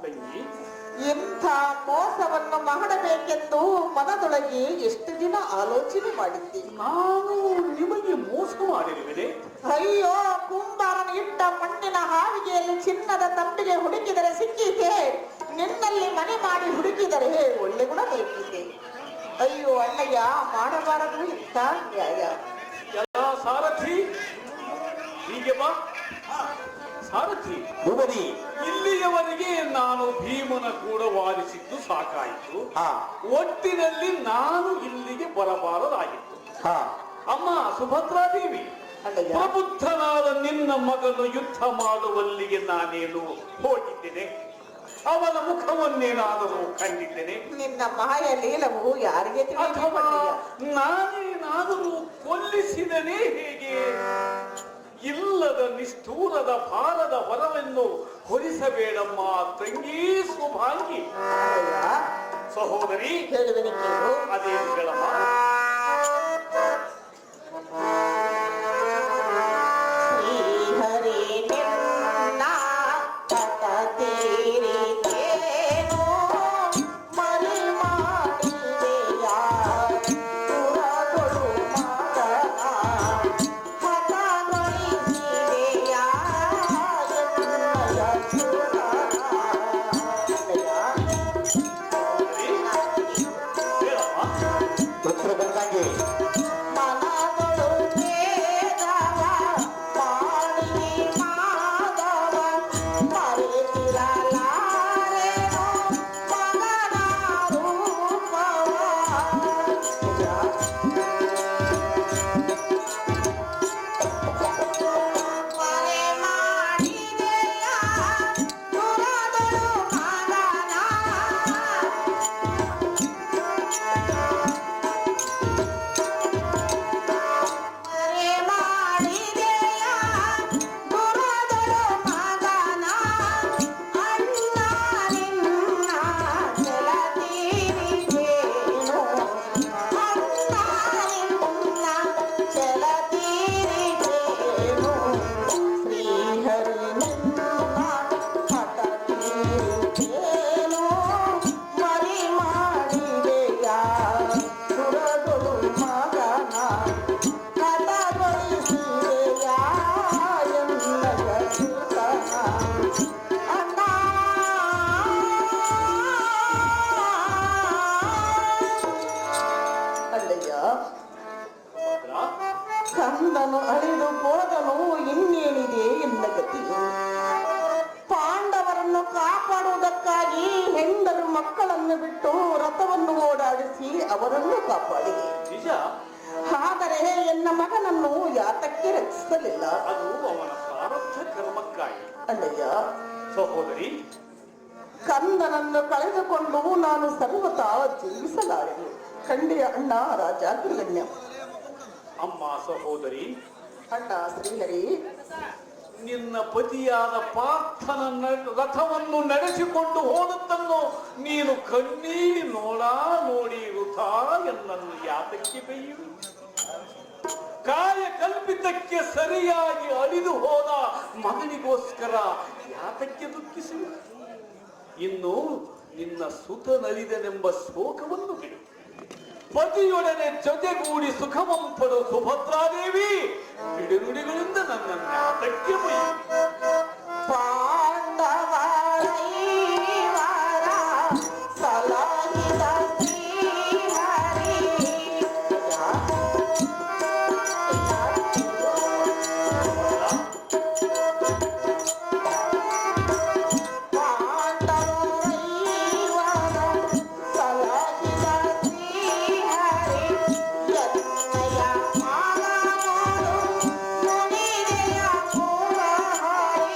Speaker 3: ತಂಗಿ,
Speaker 5: ಇಂಥ ಮೋಸವನ್ನು ಮಾಡಬೇಕೆಂದು ಮನದೊಳಗೆ ಎಷ್ಟು ದಿನ ಆಲೋಚನೆ ಮಾಡಿದ್ದೆ.
Speaker 3: ನಾನು ನಿಮಗೆ ಮೋಸ ಮಾಡಿರುವೆ?
Speaker 5: ಅಯ್ಯೋ, ಕುಂಬಾರನು ಇಟ್ಟ ಮಣ್ಣಿನ ಹಾವಿಗೆಯಲ್ಲಿ ಚಿನ್ನದ ತಂಬಿಗೆ ಹುಡುಕಿದರೆ ಸಿಕ್ಕಿದೆ, ನಿನ್ನಲ್ಲಿ ಮನೆ ಮಾಡಿ ಹುಡುಕಿದರೆ ಒಳ್ಳೆ ಗುಣ ಬೇಕಿದೆ. ಅಯ್ಯೋ ಅಣ್ಣಯ್ಯ, ಮಾಡಬಾರದು ಇಂಥ ನ್ಯಾಯ.
Speaker 3: ಎಲ್ಲ ಸಾರಥಿ, ಹೀಗೆ ಬಾ. ಸಾರಥಿ,
Speaker 4: ಭೂಪತಿ,
Speaker 3: ಇಲ್ಲಿಯವರೆಗೆ ನಾನು ಭೀಮನ ಕೂಡ ವಾದಿಸಿದ್ದು ಸಾಕಾಯಿತು.
Speaker 4: ಹಾ
Speaker 3: ಒಟ್ಟಿನಲ್ಲಿ ನಾನು ಇಲ್ಲಿಗೆ ಬರಬಾರದಾಗಿತ್ತು.
Speaker 4: ಹಾ
Speaker 3: ಅಮ್ಮ ಸುಭದ್ರಾದೇವಿ,
Speaker 5: ಅಣ್ಣಯ್ಯ,
Speaker 3: ಪ್ರಬುದ್ಧನಾದ ನಿನ್ನ ಮಗನು ಯುದ್ಧ ಮಾಡುವಲ್ಲಿಗೆ ನಾನೇನು ಹೋಗಿದ್ದೇನೆ? ಅವನ ಮುಖವನ್ನೇನಾದರೂ ಕಂಡಿದ್ದೇನೆ?
Speaker 5: ನಿನ್ನ ಮಾಯ ಲೀಲವು ಯಾರಿಗೆ ತಿಳಿದಿದೆ
Speaker 3: ಅಥವಾ
Speaker 5: ಅಣ್ಣಯ್ಯ?
Speaker 3: ನಾನೇನಾದರೂ ಕೊಲ್ಲಿಸಿದನೇ ಹೇಗೆ? ಇಲ್ಲದ ನಿಷ್ಠೂರದ ಭಾರದ ಹೊರವನ್ನು ಹೊರಿಸಬೇಡಮ್ಮ ತಂಗಿ ಶುಭಾಂಗಿ.
Speaker 5: ಅಣ್ಣಯ್ಯ,
Speaker 3: ಸಹೋದರಿ,
Speaker 5: ಹೇಳುವೆನು ಕೇಳು.
Speaker 3: ಅದೇನು ಹೇಳಮ್ಮ?
Speaker 5: ಶ್ರೀಹರಿ ನಿನ್ನ ಪದ ತೀರಿತೇನೋ ಮರಿ ಮಾಡಿದೆಯ ಸುರಗಳು ಮಗನ ಹತಗೊಳಿಸಿದೆಯ ಎನ್ನಯ ಸುರನ.
Speaker 3: ಹೇಳಮ್ಮ.
Speaker 4: ಉತ್ತರ ಬಂದಂಗೆ
Speaker 5: ಮನಗಳು ಭೇದವ ಮಾಡಿ ಮಾಧವ ಮರೆತಿರಲಾರೆನೋ ಮಗನ ರೂಪವ. ಮರೆ ಮಾಡಿದೆಯ ಸುರದಳು ಮಗನ. ಮರೆ ಮಾಡಿದೆಯ ಗುರುದಳು ಮಗನ. ಅಣ್ಣ ನಿನ್ನ ಚೆಲತೀರಿಗೇನು, ಅಣ್ಣ ನಿನ್ನ ಚೆಲತೀರಿಗೇನು. ಶ್ರೀಹರಿ ನಿನ್ನ ಹಠ ತೀರಿಗೇನು ಮರಿ ಮಾಡಿದೆಯ ಸುರದಳು ಮಗನ ಹತಗೊಳಿಸಿದೆಯ ಎನ್ನಯ ಸುತನ. ಅಣ್ಣ ಅಲ್ಲಯ್ಯ,
Speaker 3: ಸುಭದ್ರಾ,
Speaker 5: ಕಂದನು ಅಳಿದು ಹೋದನು, ಇನ್ನೇನಿದೆ ಎನ್ನ ಗತಿಯು. ಪಾಂಡವರನ್ನು ಕಾಪಾಡುವುದಕ್ಕಾಗಿ ಹೆಂಡರು ಮಕ್ಕಳನ್ನು ಬಿಟ್ಟು ರಥವನ್ನು ಓಡಾಡಿಸಿ ಅವರನ್ನು ಕಾಪಾಡಿದೆ.
Speaker 3: ನಿಜ,
Speaker 5: ಆದರೆ ಎನ್ನ ಮಗನನ್ನು ಯಾತಕ್ಕೆ ರಕ್ಷಿಸಲಿಲ್ಲ.
Speaker 3: ಅದು ಅವನ ಪ್ರಾರಬ್ಧ ಕರ್ಮಕ್ಕಾಗಿ.
Speaker 5: ಅಣ್ಣಯ್ಯ,
Speaker 3: ಸಹೋದರಿ,
Speaker 5: ಕಂದನನ್ನು ಕಳೆದುಕೊಂಡು ನಾನು ಸರ್ವತಾ ಜೀವಿಸಲಾರೆನು. ಖಂಡಿಯ ಅಣ್ಣ ರಾಜಾಗ್ರಗಣ್ಯ.
Speaker 3: ಅಮ್ಮ ಸಹೋದರಿ,
Speaker 5: ಅಣ್ಣ ಶ್ರೀಹರಿ,
Speaker 3: ನಿನ್ನ ಪತಿಯಾದ ಪಾರ್ಥನ ರಥವನ್ನು ನಡೆಸಿಕೊಂಡು ಹೋದದ್ದನ್ನು ನೀನು ಕಣ್ಣೀರಿ ನೋಡಿ ವೃಥಾ ಎನ್ನನ್ನು ಯಾತಕ್ಕೆ ಬೈಯುವಿ? ಕಾಯ ಕಲ್ಪಿತಕ್ಕೆ ಸರಿಯಾಗಿ ಅಳಿದು ಹೋದ ಮಗನಿಗೋಸ್ಕರ ಯಾತಕ್ಕೆ ದುಃಖಿಸುವೆ? ಇನ್ನು ನಿನ್ನ ಸುತನಲಿದನೆಂಬ ಶೋಕವನ್ನು ಬಿಡು. ಪತಿಯೊಡನೆ ಜೊತೆಗೂಡಿ ಸುಖವಂಪಡು ಸುಭದ್ರಾದೇವಿ ಬಿಡುನುಡಿಗಳಿಂದ ನನ್ನನ್ನು ಯಾತಕ್ಕೆ ಬೈಯುವಿ?
Speaker 5: ಪಾಂಡವರೈವರ ಸಲಹಿದ ಶ್ರೀಹರಿ. ಪಾಂಡವರೈವರ ಸಲಹಿದ ಶ್ರೀಹರಿ ಎನ್ನಯ ಮಗನೋಡು ನುಡಿದೆಯ ಪುರಹರಿ.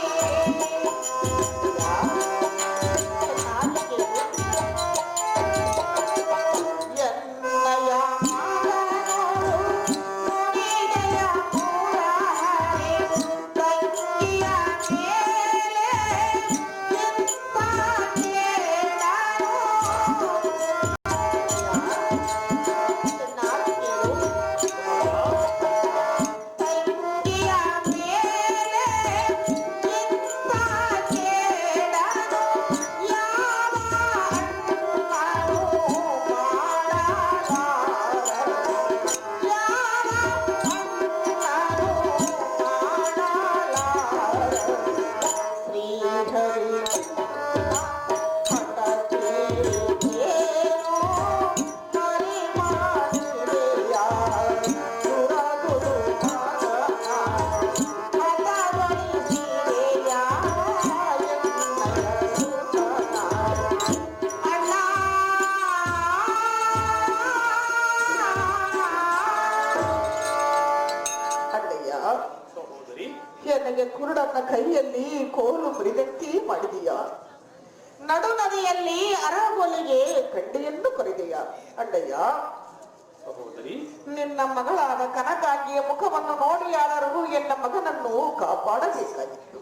Speaker 5: ಮಾಡಿದೀಯಾ? ನಡು ನದಿಯಲ್ಲಿ ಅರಗೋಲಿಗೆ ಕಡ್ಡಿಯನ್ನು ಕೊರಿದೆಯಾ? ಅಣ್ಣಯ್ಯ,
Speaker 3: ಸಹೋದರಿ,
Speaker 5: ನಿನ್ನ ಮಗಳಾದ ಕನಕಾಂಗಿಯ ಮುಖವನ್ನು ನೋಡಿಯಾದರೂ ಎನ್ನ ಮಗನನ್ನು ಕಾಪಾಡಬೇಕಾಗಿತ್ತು.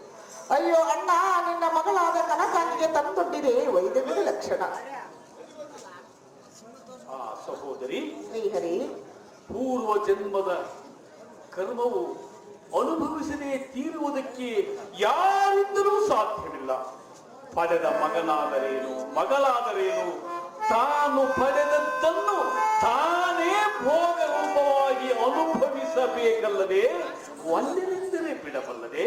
Speaker 5: ಅಯ್ಯೋ ಅಣ್ಣ, ನಿನ್ನ ಮಗಳಾದ ಕನಕಾಂಗಿಗೆ ತಂದೊಡ್ಡಿದೆ ವೈದ್ಯವಿದ ಲಕ್ಷಣ.
Speaker 3: ಆ ಸಹೋದರಿ,
Speaker 5: ಶ್ರೀಹರಿ,
Speaker 3: ಪೂರ್ವ ಜನ್ಮದ ಕರ್ಮವು ಅನುಭವಿಸದೆ ತೀರುವುದಕ್ಕೆ ಯಾರಿಂದಲೂ ಸಾಧ್ಯವಿಲ್ಲ. ಪಡೆದ ಮಗನಾದರೇನು, ಮಗಳಾದರೇನು, ತಾನು ಪಡೆದದ್ದನ್ನು ತಾನೇ ಭೋಗ ರೂಪವಾಗಿ ಅನುಭವಿಸಬೇಕಲ್ಲದೆ ಒಂದರಿಂದಲೇ ಬಿಡಬಲ್ಲದೆ.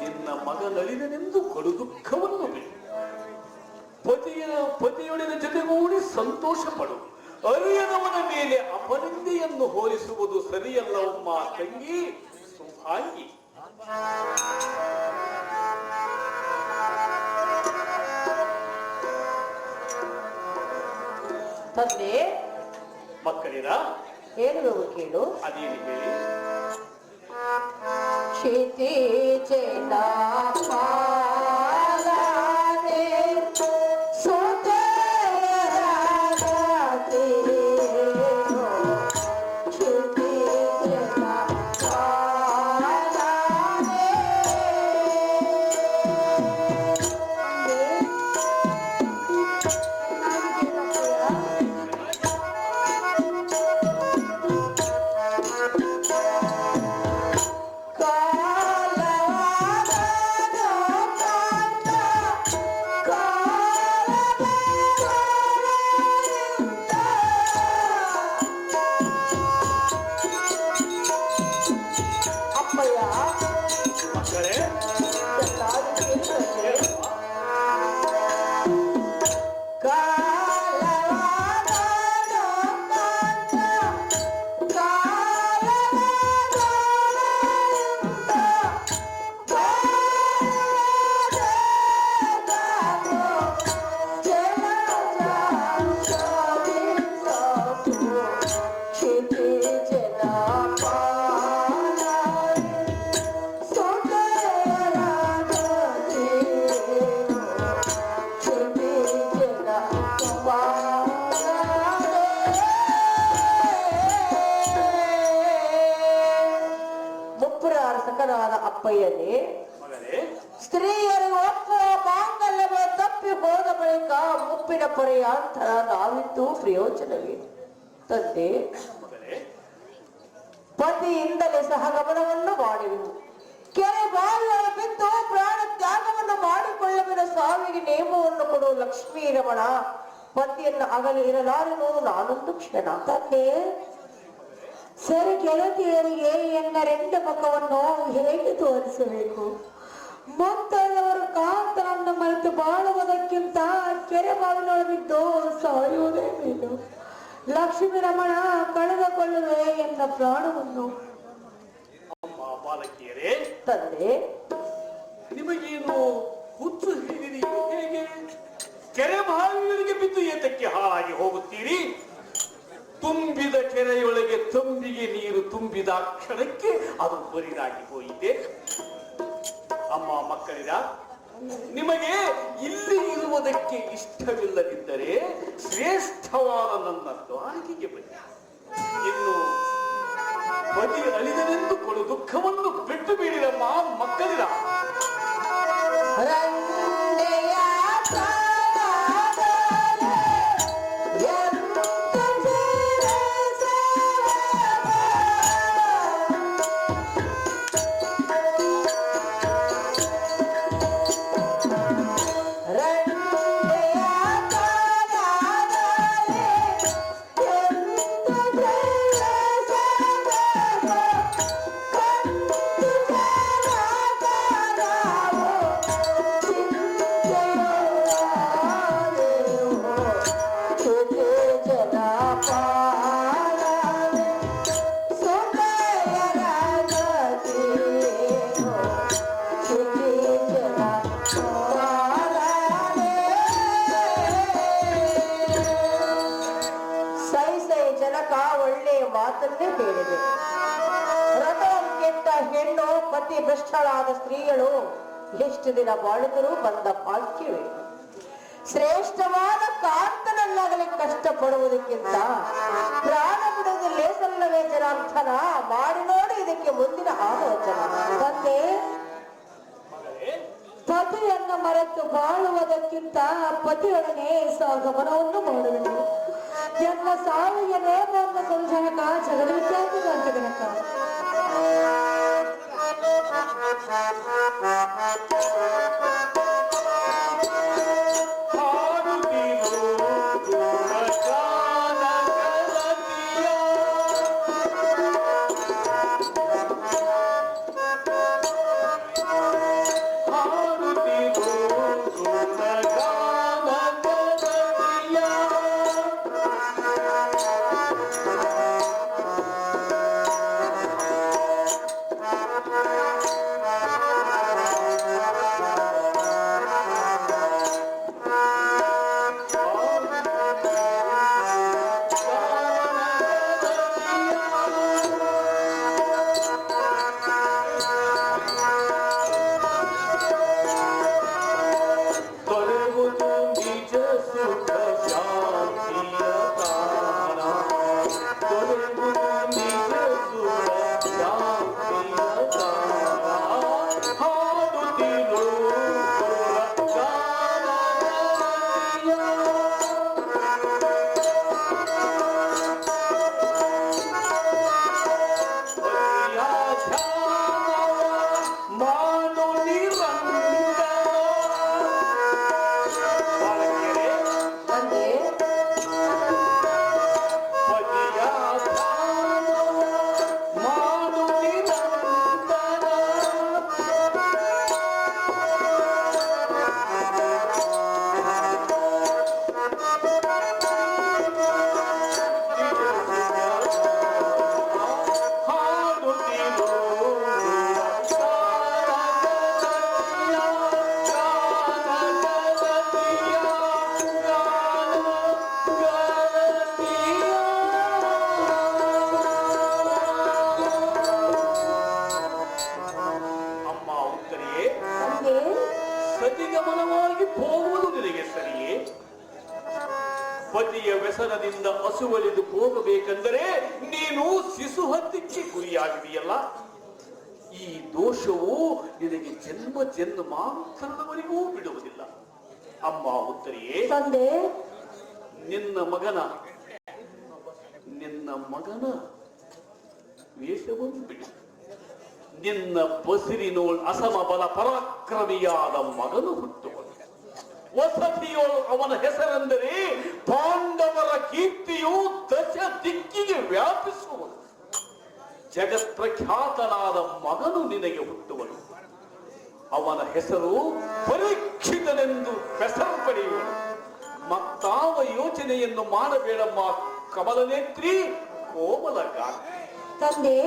Speaker 3: ನಿನ್ನ ಮಗನಳಿದನೆಂದು ಕಡು ದುಃಖವನ್ನು ಬಿಡು. ಪತಿಯೊಡನೆ ಜೊತೆಗೂಡಿ ಸಂತೋಷ ಪಡು. ಅರಿಯದವನ ಮೇಲೆ ಅಪನಿಂದೆಯನ್ನು ಹೋಲಿಸುವುದು ಸರಿಯಲ್ಲವಮ್ಮ ತಂಗಿ ಸುಭಾಗಿ.
Speaker 2: ತಂದೆ,
Speaker 3: ಮಕ್ಕಳಿರ
Speaker 2: ಹೇಳುವ ಕೇಳು.
Speaker 3: ಅದೇನು ಹೇಳಿ.
Speaker 2: ಕ್ಷಿತಿಜನ ಪಾಲನೆ ಸುತರಾಗತಿ, ಕ್ಷಿತಿಜನ ಪಾಲನೆ.
Speaker 3: ಮಕ್ಕಳೇ,
Speaker 2: ಸಕರಾದ ಅಪ್ಪಯ್ಯನೇ,
Speaker 3: ಮಗಳೇ,
Speaker 2: ಸ್ತ್ರೀಯರು ಒಪ್ಪುವ ಮಾಂಗಲ್ಯವೇ ತಪ್ಪಿ ಹೋದ ಬಳಿಕ ಮುಪ್ಪಿನ ಪರ್ಯಾಂತರ ನಾವಿದ್ದು ಪ್ರಯೋಜನವೇ? ತಂದೆ,
Speaker 3: ಮಗಳೇ,
Speaker 2: ಪತಿಯಿಂದಲೇ ಸಹಗಮನವನ್ನು ಮಾಡುವೆನು. ಕೆರೆ ಬಾವಿಯೊಳ ಬಿದ್ದು ಪ್ರಾಣ ತ್ಯಾಗವನ್ನು ಮಾಡಿಕೊಳ್ಳುವ ಸಾವಿಗೆ ನೇಮವನ್ನು ಕೊಡುವ ಲಕ್ಷ್ಮೀ ರಮಣ, ಪತಿಯನ್ನು ಅಗಲಿ ಇರಲಾರನು ನಾನೊಂದು ಕ್ಷಣ. ತಂದೆ, ಸರಿ ಗೆಳತಿಯರಿಗೆ ಎನ್ನ ರೆಂಡ ಮುಖವನ್ನು ಹೇಗೆ ತೋರಿಸಬೇಕು? ಮುಂತಾದವರು ಕಾಂತನನ್ನು ಮರೆತು ಬಾಳುವುದಕ್ಕಿಂತ ಕೆರೆ ಬಾವಿನೊಳಗಿದ್ದು ಸಾಯುವುದೇ ಮೇಲು. ಲಕ್ಷ್ಮೀ ರಮಣ, ಕಳೆದುಕೊಳ್ಳುವೆ ಎನ್ನ ಪ್ರಾಣವನ್ನು.
Speaker 3: ಅಮ್ಮ ಬಾಲಕಿಯರೇ,
Speaker 2: ತಂದೆ,
Speaker 3: ನಿಮಗೇನು ಹುಚ್ಚು ಹಿಡಿದಿದೆಯೋ ಹೇಗೆ? ಕೆರೆ ಬಾವಿಗಳಿಗೆ ಬಿದ್ದು ಏತಕ್ಕೆ ಹಾಳಾಗಿ ಹೋಗುತ್ತೀರಿ? ತುಂಬಿದ ಕೆರೆಯೊಳಗೆ ತುಂಬಿಗೆ ನೀರು ತುಂಬಿದ ಕ್ಷಣಕ್ಕೆ ಅದು ಬರಿದಾಗಿ ಹೋಯಿತೆ. ಅಮ್ಮ ಮಕ್ಕಳಿರ, ನಿಮಗೆ ಇಲ್ಲಿ ಇರುವುದಕ್ಕೆ ಇಷ್ಟವಿಲ್ಲದಿದ್ದರೆ ಶ್ರೇಷ್ಠವಾದ ನನ್ನ ದ್ವಾರಕೆಗೆ ಬನ್ನಿ. ಇನ್ನು ಪತಿ ಅಳಿದನೆಂದು ಕೊಡು ದುಃಖವನ್ನು ಬಿಟ್ಟು ಬಿಡಿರಮ್ಮ ಮಕ್ಕಳಿರ.
Speaker 2: ಹೆಣ್ಣು ಪತಿ ಭ್ರಷ್ಟಳಾದ ಸ್ತ್ರೀಗಳು ಎಷ್ಟು ದಿನ ಬಾಳಿದರೂ ಬಂದ ಭಾಗ್ಯವೇ. ಶ್ರೇಷ್ಠವಾದ ಕಾಂತನಲ್ಲಾಗಲಿ ಕಷ್ಟಪಡುವುದಕ್ಕಿಂತ ಪ್ರಾಣ ಬಿಡುವುದು ಲೇಸಲ್ಲವೇ ಜನಾರ್ದನ. ಮಾಡಿ ನೋಡಿ ಇದಕ್ಕೆ ಮುಂದಿನ ಆಲೋಚನ. ತಂದೆ, ಪತಿಯನ್ನ ಮರೆತು ಬಾಳುವುದಕ್ಕಿಂತ ಪತಿಯೊಡನೆ ಸಹಗಮನವನ್ನು ಮಾಡುವುದು. ಎಲ್ಲ ಸಾವಿಗೆ ನೇಮವನ್ನು ಸಂಜನಕ ಜಗವಿಖ್ಯಾತ ಜನಕ.
Speaker 3: ಸತಿಗಮನವಾಗಿ ಹೋಗುವುದು ನಿನಗೆ ಸರಿಯೇ? ಪತಿಯ ವ್ಯಸನದಿಂದ ಹಸುವಲಿದು ಹೋಗಬೇಕೆಂದರೆ ನೀನು ಶಿಶು ಹತ್ಯಕ್ಕೆ ಗುರಿಯಾಗಿದೆಯಲ್ಲ. ಈ ದೋಷವು ನಿನಗೆ ಜನ್ಮ ಜನ್ಮಾಂತರದವರೆಗೂ ಬಿಡುವುದಿಲ್ಲ. ಅಮ್ಮ ಉತ್ತರಿಯೇ,
Speaker 2: ತಂದೆ,
Speaker 3: ನಿನ್ನ ಮಗನ ವೇಷವನ್ನು ಬಿಡು. ನಿನ್ನ ಬಸಿರಿನೋಳ್ ಅಸಮ ಬಲ ಪರಾಕ್ರಮಿಯಾದ ಮಗನು ಹುಟ್ಟುವನು. ವಸತಿಯೋಳು ಅವನ ಹೆಸರೆಂದರೆ ಪಾಂಡವರ ಕೀರ್ತಿಯು ದಶ ದಿಕ್ಕಿಗೆ ವ್ಯಾಪಿಸುವುದು. ಜಗತ್ಪ್ರಖ್ಯಾತನಾದ ಮಗನು ನಿನಗೆ ಹುಟ್ಟುವನು. ಅವನ ಹೆಸರು ಪರೀಕ್ಷಿತನೆಂದು ಹೆಸರು ಪಡೆಯುವನು. ಮತ್ತಾವ ಯೋಚನೆಯನ್ನು ಮಾಡಬೇಡಮ್ಮ ಕಮಲನೇತ್ರಿ, ಕೋಮಲಗಾರ.
Speaker 2: ತಂದೆ,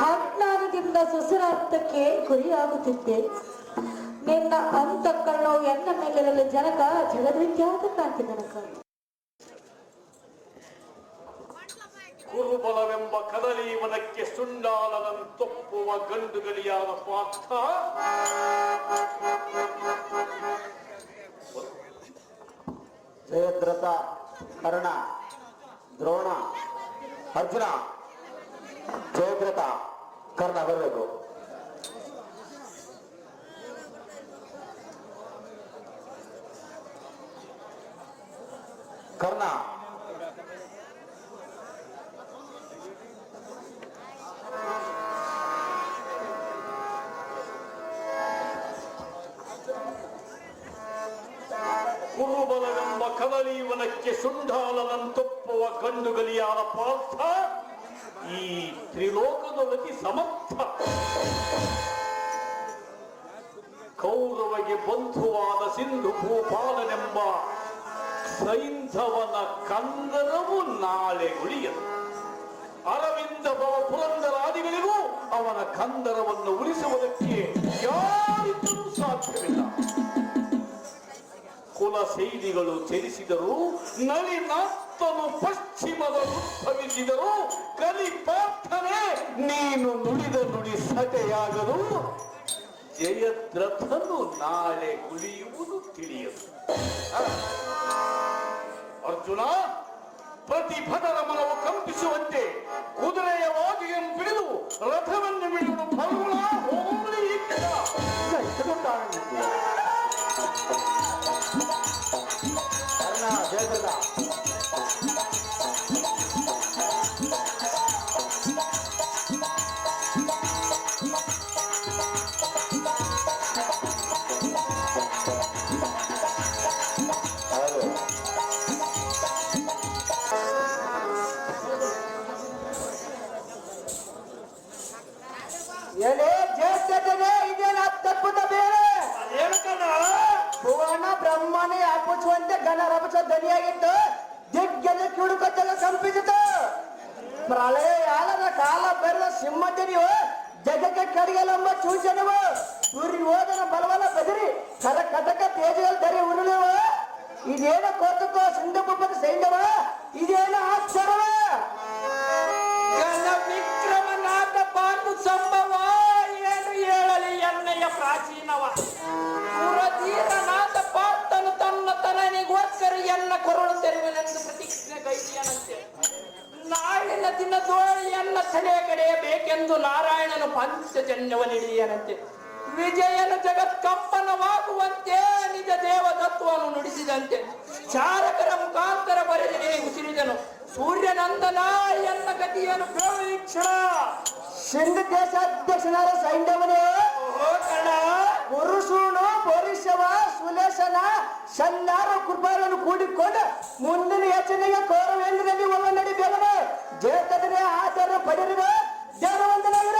Speaker 2: ಅಜ್ಞಾನದಿಂದ ಸುಸರಾರ್ಥಕ್ಕೆ ಗುರಿಯಾಗುತ್ತಿದ್ದೆ. ನಿನ್ನ ಅಂತಃಕರಣು ಎನ್ನ ಮೇಲಿರಲು ಜನಕ ಜಗದ್ವಿಖ್ಯಾತ ಕ್ರಾಂತಿ ಜನಕ.
Speaker 3: ಕುರುಬಲವೆಂಬ ಕದಲಿ ವನಕ್ಕೆ ಸುಂಡಾಲನಂತೊಪ್ಪುವ ಗಂಡುಗಲಿಯಾದ ಪಾರ್ಥ,
Speaker 4: ಜಯದ್ರಥ, ಕರ್ಣ, ದ್ರೋಣ, ಅರ್ಜುನ. ಜಯದ್ರಥ, ಕರ್ಣ ಬರಬೇಕು. ಕರ್ಣ,
Speaker 3: ಕುರುಬಲವೆಂಬ ಕದಲೀವನಕ್ಕೆ ಸುಂಡಾಲನಂತೊಪ್ಪುವ ಗಂಡುಗಲಿಯಾದ ಪಾರ್ಥ ಈ ತ್ರಿಲೋಕದೊಳಗೆ ಸಮರ್ಥ. ಕೌರವಗೆ ಬಂಧುವಾದ ಸಿಂಧು ಭೂಪಾಲನೆಂಬ ಸೈಂಧವನ ಕಂದರವು ನಾಳೆ ಉಳಿಯದು. ಅರವಿಂದ ಭವ ಪುರಂದರಾದಿಗಳಿಗೂ ಅವನ ಕಂದರವನ್ನು ಉಳಿಸುವುದಕ್ಕೆ ಯಾರಿಗೂ ಸಾಧ್ಯವಿಲ್ಲ. ಕುಲ ಸೇದಿಗಳು ಚಲಿಸಿದರು, ನಳಿನಾತ್ತನು ಪಶ್ಚಿಮದ ಉದ್ಭವಿಸಿದರು, ಕಲಿ ಪಾರ್ಥನೆ ನೀನು ನುಡಿದ ನುಡಿ ಸಟೆಯಾಗಲು ಜಯದ್ರಥನು ನಾಳೆ ಉಳಿಯುವುದು ತಿಳಿಯದು. ಅರ್ಜುನ, ಪ್ರತಿಭಟರ ಮನವು ಕಂಪಿಸುವಂತೆ ಕುದುರೆಯ ವಾದಿಯನ್ನು ಬಿಡಿದು ರಥವನ್ನು ಬಿಡುವುದು ಫಲ್ಗುಣ ಹೋಗಲಿ ಇಷ್ಟ.
Speaker 1: ಏನೇ ಜ್ಯೇಷ್ಠತೆ ಇದೇನ ತಪ್ಪುದ ಬೇರೆ ಭುವನ ಬ್ರಹ್ಮನೇ ಅಪುಚ್ಚುವಂತೆ ಗಣರಪಚ ಧ್ವನಿಯಾಗಿತ್ತು. ದಿಗ್ಗಜ ಕಿಡುಕತ್ತಲ ಕಂಪಿಸಿತು. ಪ್ರಳಯ ಯಾಲದ ಕಾಲ ಬೆರೆದ ಸಿಂಹದನಿಯು ಜಗಕ್ಕೆ ಕಡಿಯಲೆಂಬ ಸೂಚನೆವು ದುರ್ಯೋಧನ ಬಲವನ ಬದಿರಿ ಕರ ಕಟಕ ತೇಜಲ್ ಧರಿ ಉರುಳುವ ಇದೇನ ಕೋತಕೋ ಸಿಂಧಪದ ಸೈನ್ಯವ ಇದೇನ ಆಶ್ಚರ್ಯವ
Speaker 7: ವಿಕ್ರಮನಾಥ ಪಾಂಡು ಸಂಭವ ಏನು ಹೇಳಲಿ ಎಣ್ಣೆಯ ಪ್ರಾಚೀನವ ಪುರಧೀರನಾಥ ಪಾರ್ಥನು ತನ್ನ ತನನಿಗೋಸ್ಕರ ಎನ್ನ ಕೊರಳು ತೆರುವನೆಂದು ಪ್ರತಿಜ್ಞೆ ಕೈದಿಯನಂತೆ. ನಾಳಿನ ದಿನದೋಳು ಎನ್ನ ತಲೆ ಕಡೆಯಬೇಕೆಂದು ನಾರಾಯಣನು ಪಂಚಜನ್ಯವನಿಡಿಯನಂತೆ. ವಿಜಯನ ಜಗತ್ಕಂಪನವಾಗುವಂತೆ ನಿಜ ದೇವದತ್ವವನ್ನು ನುಡಿಸಿದಂತೆ ಚಾರಕರ ಮುಖಾಂತರ ಬರೆದಿದೆ ಉಸಿರಿದನು. ಸೂರ್ಯನಂದನ ಎನ್ನ ಗತಿಯನ್ನು ಪ್ರೇಕ್ಷಣ
Speaker 1: ಸಿಂಧ ದೇಶಾಧ್ಯಕ್ಷನಾದ ಸೈಂಧವನೇ ಪುರುಷನು ಪೌರುಷವ ಸುಲೇಶನ ಸನ್ನಾರ ಕೃಪಾರನ್ನು ಕೂಡಿಕೊಂಡು ಮುಂದಿನ ಯೋಚನೆಗೆ ಕೌರವೇಂದ್ರನಲ್ಲಿ ಒಳ ನಡಿಬೇಕವ ಜೇತನೇ ಆಧಾರ ಪಡೆದಿರುವ ದೇವವಂತನಾಗಿರ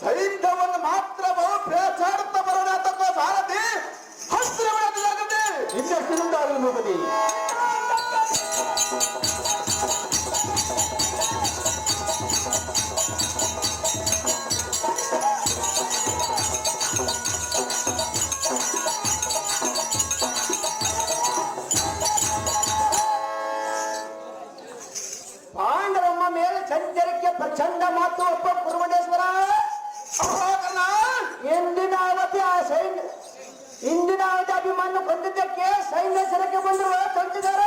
Speaker 1: ಸೈನ್ಯವನ್ನು ಮಾತ್ರ ಪ್ರೇಚಾಡುತ್ತ ಬರೋಣಾತಕ್ಕೋ ಸಾರಥಿ ಹಸ್ತ್ರ ಬಿಡಲಾಗದೆ ಇನ್ನೆಷ್ಟು ಮುಗದಿ ಪಾಂಡವಮ್ಮ ಮೇಲೆ ಚಂಚರಿಕೆ ಪ್ರಚಂಡ ಮಾತು ಒಬ್ಬ ಕುರುಮಣೇಶ್ವರ ಇಂದಿನ ಅವಧಿ ಅಭಿಮಾನ ಬಂದಿದ್ದಕ್ಕೆ ಸೈನ್ಯ ಸರಕ್ಕೆ ಬಂದರು ತಂದಿದಾರ.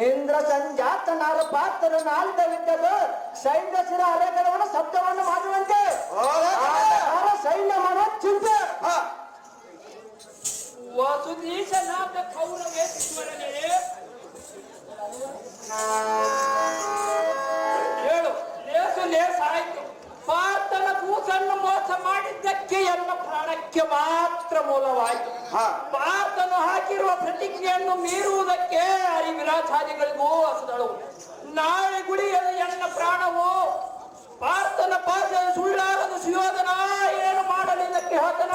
Speaker 1: ಇಂದ್ರ ಸಂಜಾತನಾದ ಪಾತ್ರ ನಾಲ್ಕವಿದ್ದದು ಸೈನ್ಯ ಸಿರ ಅಲೆಗಳನ್ನು ಶಬ್ದವನ್ನು ಮಾಡುವಂತೆ ಸೈನ್ಯ ಮಾಡೋ ಚಿಂತೆ.
Speaker 7: ವಸುದೀಶನಾಥ ಕೌರವೇಶ್ವರನೇ ಹೇಳು. ಲೇಸು ಲೇಸಾಯ್ತು. ಪಾರ್ಥನ ಕೂಸನ್ನು ಮೋಸ ಮಾಡಿದ್ದಕ್ಕೆ ಎಲ್ಲ ಪ್ರಾಣಕ್ಕೆ ಮಾತ್ರ ಮೂಲವಾಯಿತು. ಪಾರ್ಥನು ಹಾಕಿರುವ ಪ್ರತಿಜ್ಞೆಯನ್ನು ಮೀರುವುದಕ್ಕೆ ಹರಿವಿರಾಚಾದಿಗಳಿಗೂ ಅಸದಳು. ನಾಳೆ ಗುಡಿಯಲ್ಲಿ ಎನ್ನ ಪ್ರಾಣವು ಪಾರ್ಥನ ಪಾದ ಸುಳ್ಳಾಗದು. ಸುಯೋಧನ ಏನು ಮಾಡಲಿ ಇದಕ್ಕೆ ಹೋತನ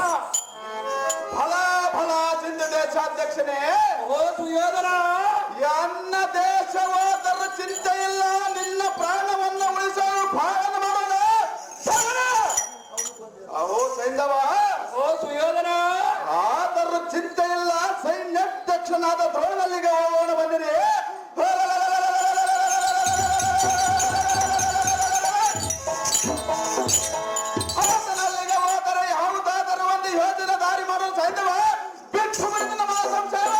Speaker 6: ಫಲ ಫಲ ಸಿಂಧು ದೇಶಾಧ್ಯಕ್ಷನೇ.
Speaker 7: ಓ ಸುಯೋಧನ,
Speaker 6: ಎನ್ನ ದೇಶ ಹೋದರೂ ಚಿಂತೆ ಇಲ್ಲ, ನಿನ್ನ ಪ್ರಾಣವನ್ನು ಉಳಿಸಲು ಪಾಲನ ಮಾಡೋಣ. ಅಹೋ ಸೈಂಧವ,
Speaker 7: ಓ ಸುಯೋಧನ,
Speaker 6: ಆದರೂ ಚಿಂತೆ ಇಲ್ಲ. ಸೈನ್ಯಾಧ್ಯಕ್ಷನಾದ ದ್ರೋಣಲ್ಲಿಗೆ ಹೋಗೋಣ ಬಂದಿರಿ. ಅವತನಲ್ಲಿಗೆ ಹೋದರೆ ಯಾವುದಾದರೂ ಒಂದು ಯೋಜನೆ ದಾರಿ ಮಾಡಲು ಸೈಂಧವ ಬಿಟ್ಟು ಬಿಡಿದ ನಮ್ಮ ಸಂಸಾರ.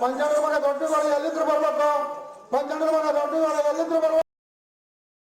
Speaker 6: ಪಂಚಾಂಗದ ಮಗ ದೊಡ್ಡಗಳು ಎಲ್ಲಿದ್ರು ಬರ್ಬೇಕು? ಪಂಚಾಂಗದ ಮಗ ದೊಡ್ಡಗಳು ಎಲ್ಲಿದ್ರು ಬರ್ಬೇಕು?